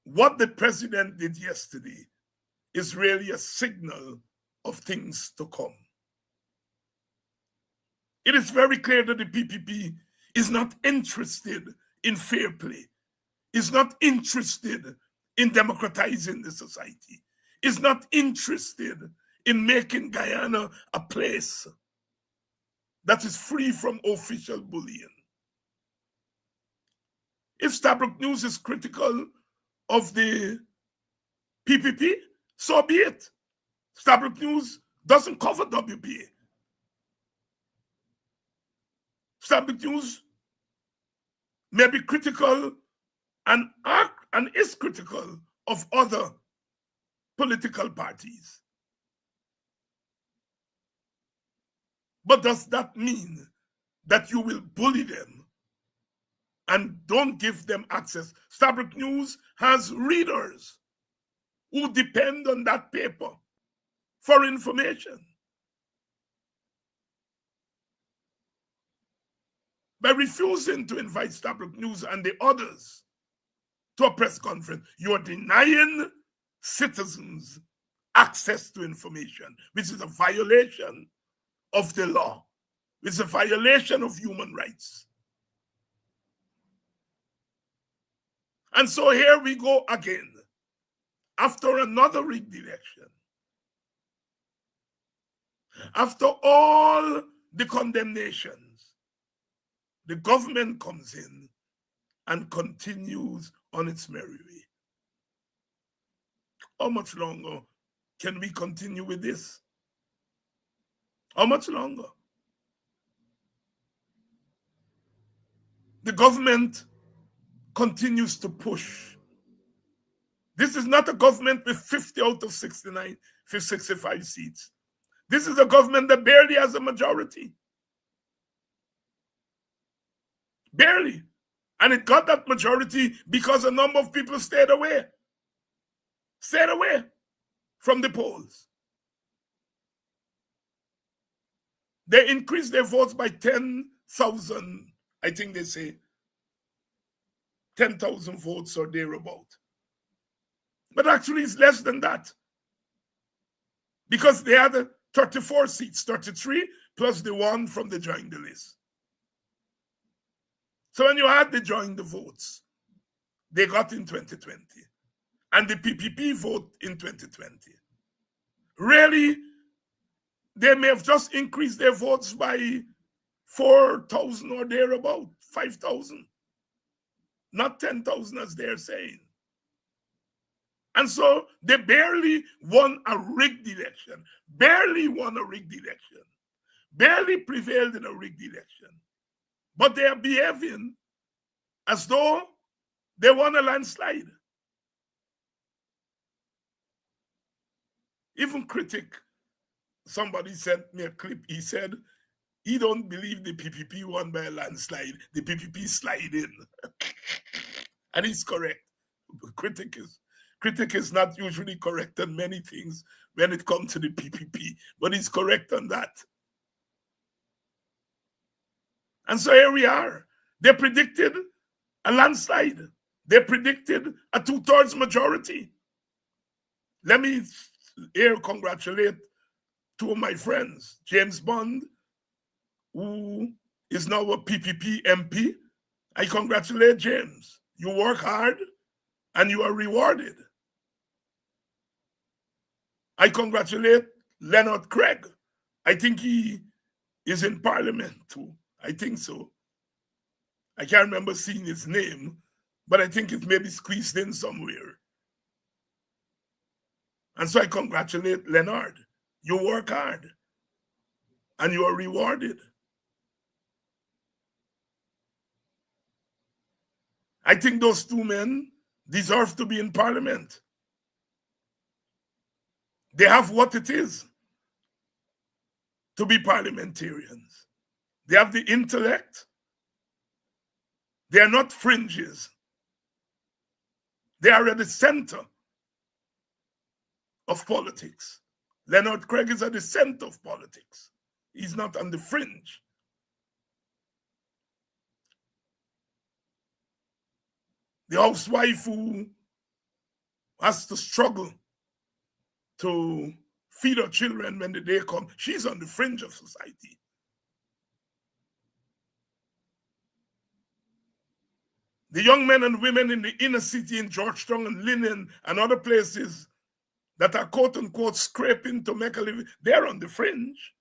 [SPEAKER 2] what the president did yesterday is really a signal of things to come. It is very clear that the PPP is not interested in fair play, is not interested in democratizing the society, is not interested in making Guyana a place that is free from official bullying. If Stabroek News is critical of the PPP, so be it. Stabroek News doesn't cover WPA. Stabroek News may be critical and is critical of other political parties. But does that mean that you will bully them and don't give them access? Stabroek News has readers who depend on that paper for information. By refusing to invite Stabroek News and the others to a press conference, you are denying citizens access to information, which is a violation of the law. It's a violation of human rights. And so here we go again, after another rigged election. After all the condemnations, the government comes in and continues on its merry way. How much longer can we continue with this? How much longer? The government continues to push. This is not a government with 50 out of 69, 65 seats. This is a government that barely has a majority. Barely. And it got that majority because a number of people stayed away from the polls. They increased their votes by 10,000, I think they say 10,000 votes or thereabout. But actually it's less than that, because they had 34 seats, 33 plus the one from the join the list. So when you add the join the votes, they got in 2020, and the PPP vote in 2020. Really, they may have just increased their votes by 4,000 or thereabout, 5,000, not 10,000 as they're saying. And so they barely won a rigged election, barely prevailed in a rigged election, but they are behaving as though they want a landslide. Even critic, somebody sent me a clip. He said he don't believe the PPP won by a landslide. The PPP slide in. And he's correct. Critic is not usually correct on many things when it comes to the PPP, but he's correct on that. And so here we are. They predicted a landslide. They predicted a 2/3 majority. Let me here congratulate two of my friends, James Bond, who is now a PPP MP. I congratulate James. You work hard and you are rewarded. I congratulate Leonard Craig. I think he is in Parliament too. I think so. I can't remember seeing his name, but I think it may be squeezed in somewhere. And so I congratulate Leonard. You work hard and you are rewarded. I think those two men deserve to be in Parliament. They have what it is to be parliamentarians. They have the intellect. They are not fringes. They are at the center of politics. Leonard Craig is at the center of politics. He's not on the fringe. The housewife who has to struggle to feed her children when the day comes, she's on the fringe of society. The young men and women in the inner city in Georgetown and Linen and other places that are quote unquote scraping to make a living, they're on the fringe.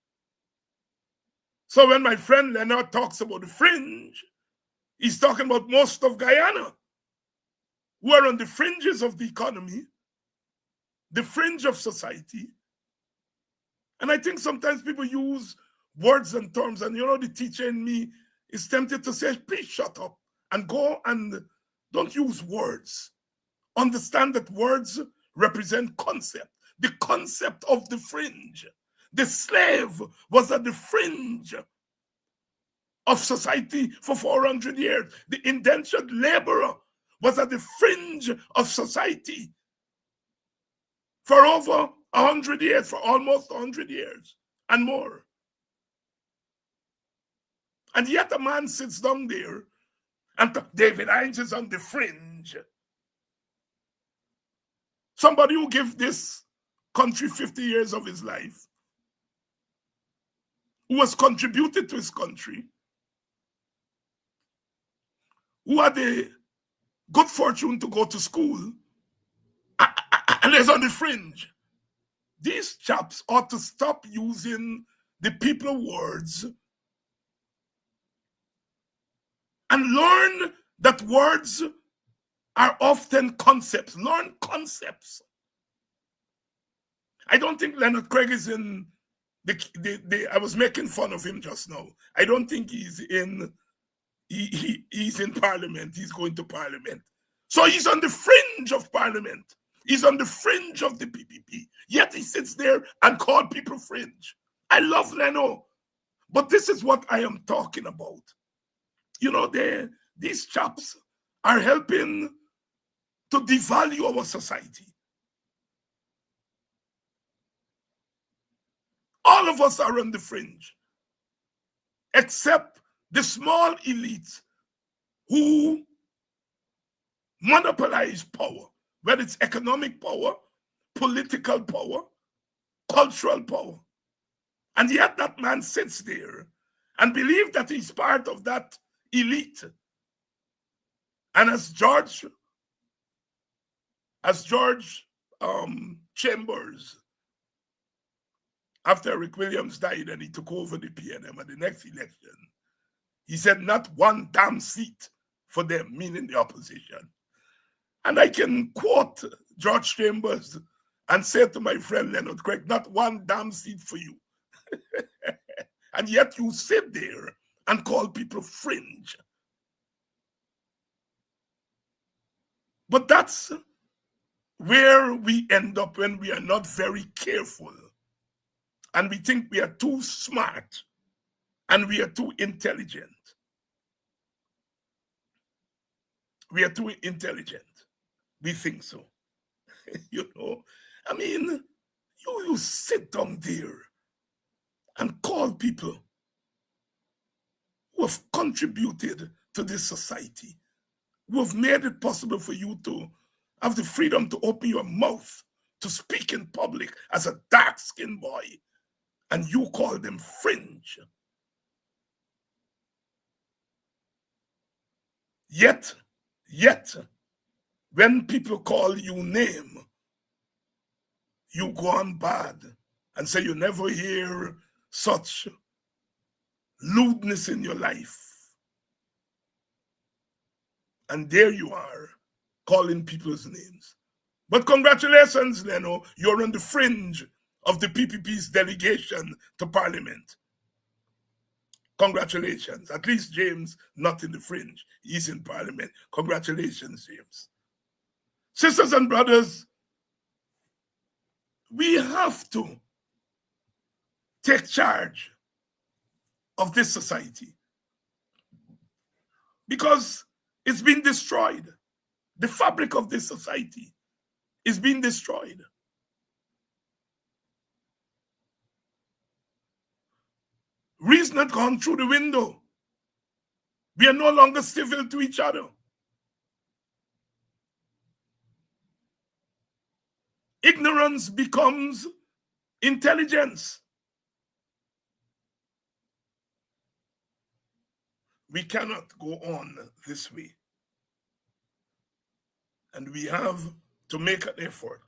[SPEAKER 2] So when my friend Leonard talks about the fringe, he's talking about most of Guyana, who are on the fringes of the economy, the fringe of society. And I think sometimes people use words and terms, and the teacher in me is tempted to say, please shut up and go and don't use words. Understand that words represent concept, the concept of the fringe. The slave was at the fringe of society for 400 years. The indentured laborer was at the fringe of society for over 100 years, for almost 100 years and more. And yet a man sits down there and David Hines is on the fringe. Somebody who gave this country 50 years of his life, who has contributed to his country, who had the good fortune to go to school, and is on the fringe. These chaps ought to stop using the people words and learn that words are often concepts. Learn concepts. I don't think Leonard Craig is in I was making fun of him just now. I don't think he's in he's in Parliament. He's going to Parliament. So he's on the fringe of Parliament. He's on the fringe of the PPP. Yet he sits there and calls people fringe. I love Leno, but this is what I am talking about. These chaps are helping to devalue our society. All of us are on the fringe, except the small elite who monopolize power, whether it's economic power, political power, cultural power. And yet that man sits there and believes that he's part of that elite. And as George Chambers, after Rick Williams died and he took over the PNM at the next election, he said, not one damn seat for them, meaning the opposition. And I can quote George Chambers and say to my friend Leonard Craig, not one damn seat for you. And yet you sit there and call people fringe. But that's where we end up when we are not very careful and we think we are too smart and we are too intelligent. We are too intelligent. We think so. You know, I mean, you sit down there and call people who have contributed to this society, who have made it possible for you to have the freedom to open your mouth, to speak in public as a dark-skinned boy, and you call them fringe. Yet, when people call you name, you go on bad and say you never hear such lewdness in your life. And there you are, calling people's names. But congratulations, Leno, you're on the fringe of the PPP's delegation to Parliament. Congratulations. At least James, not in the fringe. He's in Parliament. Congratulations, James. Sisters and brothers, we have to take charge of this society because it's been destroyed. The fabric of this society is being destroyed. Reason had gone through the window. We are no longer civil to each other. Ignorance becomes intelligence. We cannot go on this way. And we have to make an effort.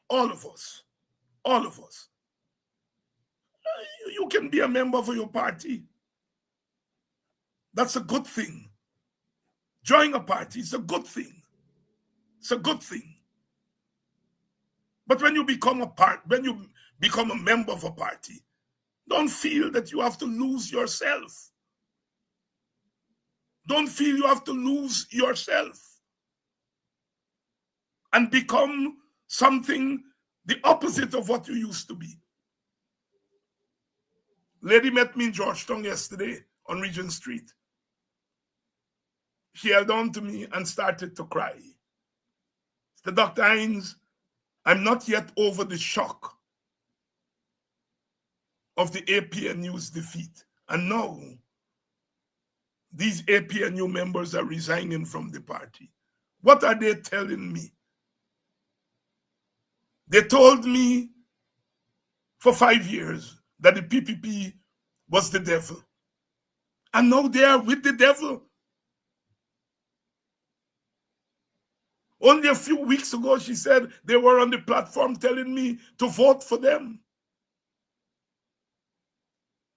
[SPEAKER 2] All of us. All of us. You can be a member of your party. That's a good thing. Join a party is a good thing. It's a good thing. But when you become a member of a party, don't feel that you have to lose yourself. Don't feel you have to lose yourself and become something the opposite of what you used to be. Lady met me in Georgetown yesterday on Regent Street. She held on to me and started to cry. Said, Dr. Hines, I'm not yet over the shock of the APNU's defeat. And now, these APNU members are resigning from the party. What are they telling me? They told me for 5 years that the PPP was the devil. And now they are with the devil. Only a few weeks ago, she said they were on the platform telling me to vote for them.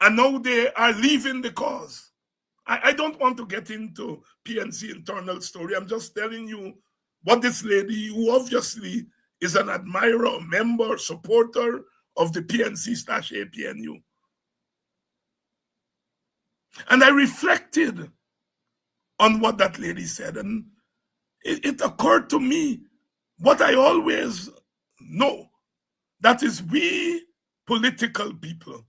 [SPEAKER 2] And now they are leaving the cause. I don't want to get into PNC internal story. I'm just telling you what this lady, who obviously is an admirer, member, supporter of the PNC/APNU. And I reflected on what that lady said, and it occurred to me what I always know, that is, we political people,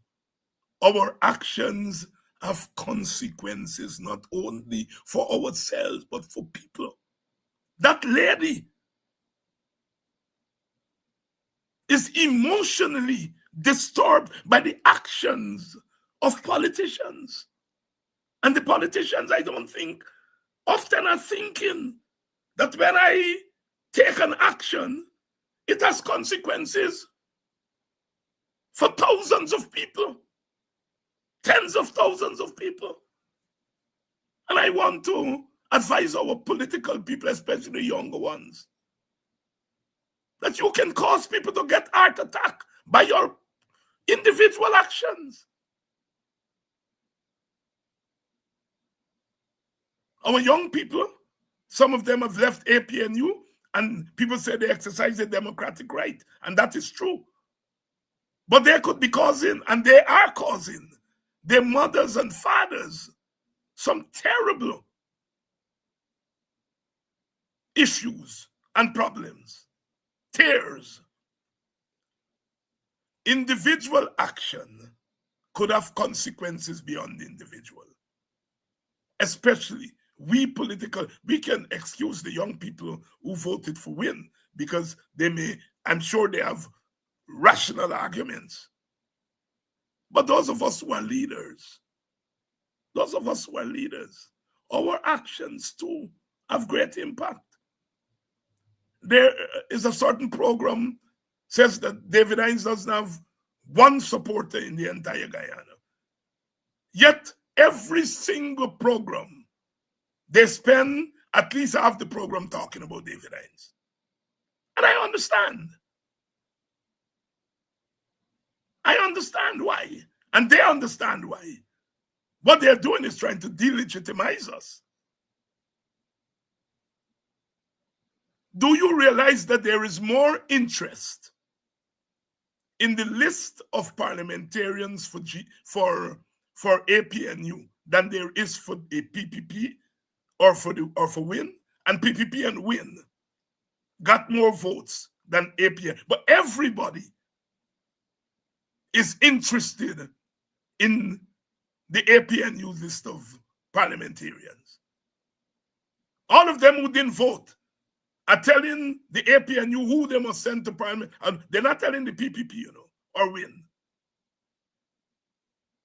[SPEAKER 2] our actions have consequences not only for ourselves, but for people. That lady is emotionally disturbed by the actions of politicians. And the politicians, I don't think, often are thinking that when I take an action, it has consequences for thousands of people, tens of thousands of people. And I want to advise our political people, especially the younger ones, that you can cause people to get heart attack by your individual actions. Our young people, some of them have left APNU, and people say they exercise their democratic right, and that is true. But they could be causing, and they are causing, their mothers and fathers some terrible issues and problems, tears. Individual action could have consequences beyond the individual. Especially we can excuse the young people who voted for Win because I'm sure they have rational arguments. But those of us who are leaders, our actions too have great impact. There is a certain program says that David Hines doesn't have one supporter in the entire Guyana. Yet every single program, they spend at least half the program talking about David Hines. And I understand. I understand why. And they understand why. What they're doing is trying to delegitimize us. Do you realize that there is more interest in the list of parliamentarians for APNU than there is for a PPP or for Win? And PPP and Win got more votes than APN. But everybody is interested in the APNU list of parliamentarians. All of them who didn't vote are telling the APNU who they must send to parliament. And they're not telling the PPP, or Win.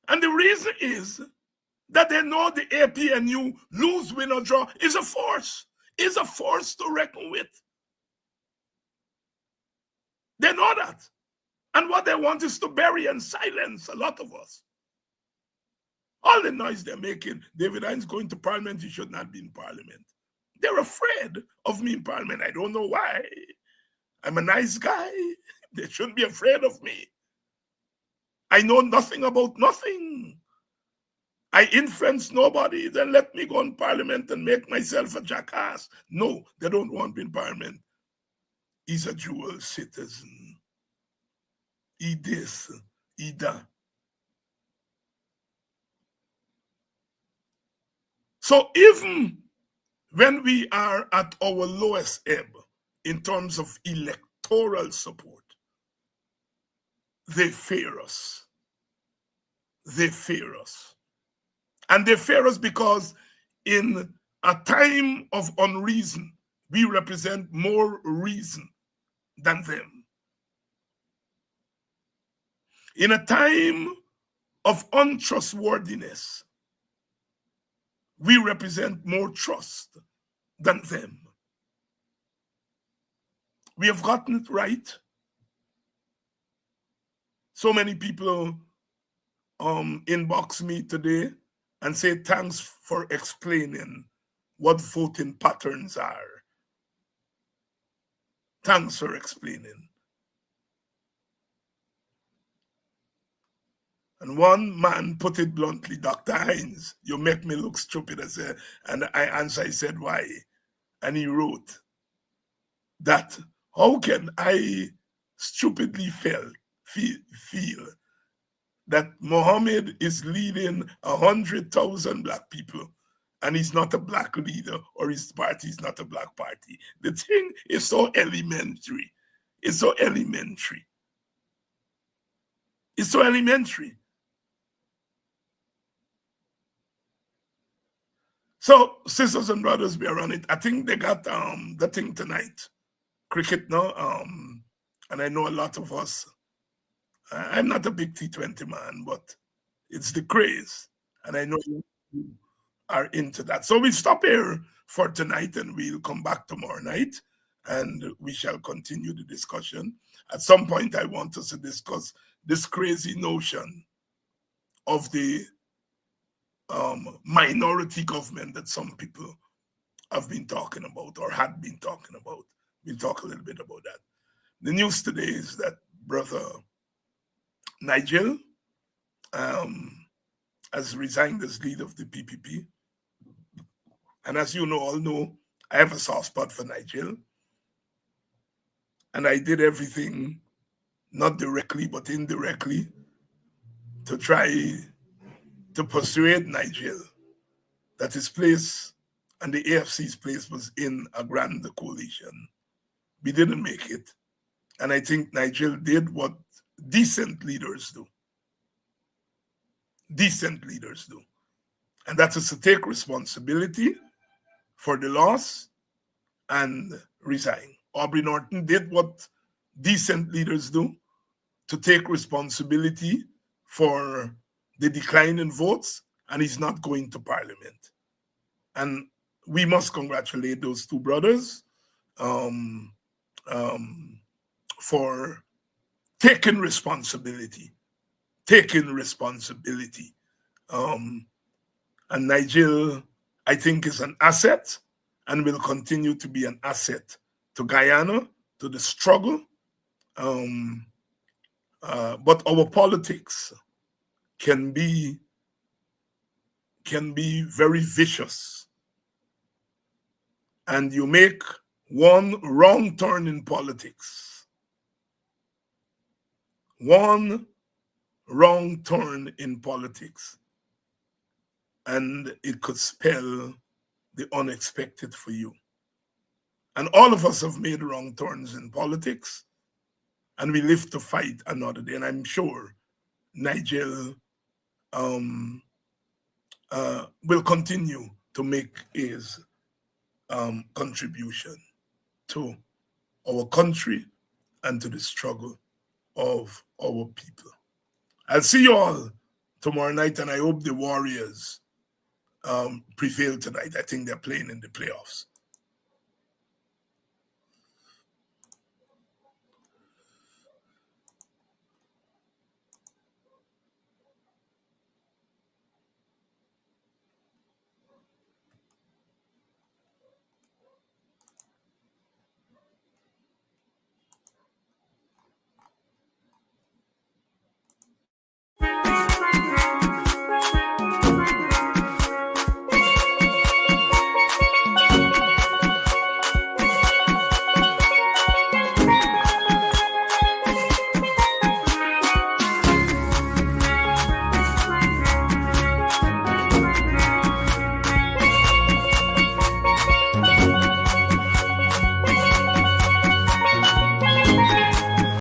[SPEAKER 2] And the reason is that they know the APNU, lose, win, or draw, is a force. Is a force to reckon with. They know that. And what they want is to bury and silence a lot of us. All the noise they're making, David Hines going to parliament, he should not be in parliament. They're afraid of me in parliament. I don't know why. I'm a nice guy. They shouldn't be afraid of me. I know nothing about nothing. I influence nobody. Then let me go in parliament and make myself a jackass. No, they don't want me in parliament. He's a dual citizen. He this, he that. So even when we are at our lowest ebb in terms of electoral support, they fear us. They fear us. And they fear us because in a time of unreason, we represent more reason than them. In a time of untrustworthiness, we represent more trust than them. We have gotten it right. So many people inbox me today and say thanks for explaining what voting patterns are. Thanks for explaining. And one man put it bluntly, Dr. Hines, you make me look stupid. And I answered, I said, why? And he wrote that, how can I stupidly feel that Mohammed is leading 100,000 black people and he's not a black leader, or his party is not a black party? The thing is so elementary. It's so elementary. It's so elementary. So, sisters and brothers, we are on it. I think they got the thing tonight, cricket now, and I know a lot of us. I'm not a big T20 man, but it's the craze, and I know you are into that. So we stop here for tonight, and we'll come back tomorrow night, and we shall continue the discussion. At some point, I want us to discuss this crazy notion of the minority government that some people have been talking about or had been talking about. We'll talk a little bit about that. The news today is that Brother Nigel has resigned as leader of the PPP. And as you all know, I have a soft spot for Nigel. And I did everything, not directly, but indirectly, to try to persuade Nigel that his place and the AFC's place was in a grand coalition. We didn't make it. And I think Nigel did what decent leaders do. Decent leaders do. And that is to take responsibility for the loss and resign. Aubrey Norton did what decent leaders do, to take responsibility for the decline in votes, and he's not going to Parliament. And we must congratulate those two brothers for taking responsibility. And Nigel, I think, is an asset and will continue to be an asset to Guyana, to the struggle. But our politics can be very vicious. And you make one wrong turn in politics, and it could spell the unexpected for you. And all of us have made wrong turns in politics, and we live to fight another day. And I'm sure Nigel will continue to make his contribution to our country and to the struggle of our people. I'll see you all tomorrow night, and I hope the Warriors prevail tonight. I think they're playing in the playoffs.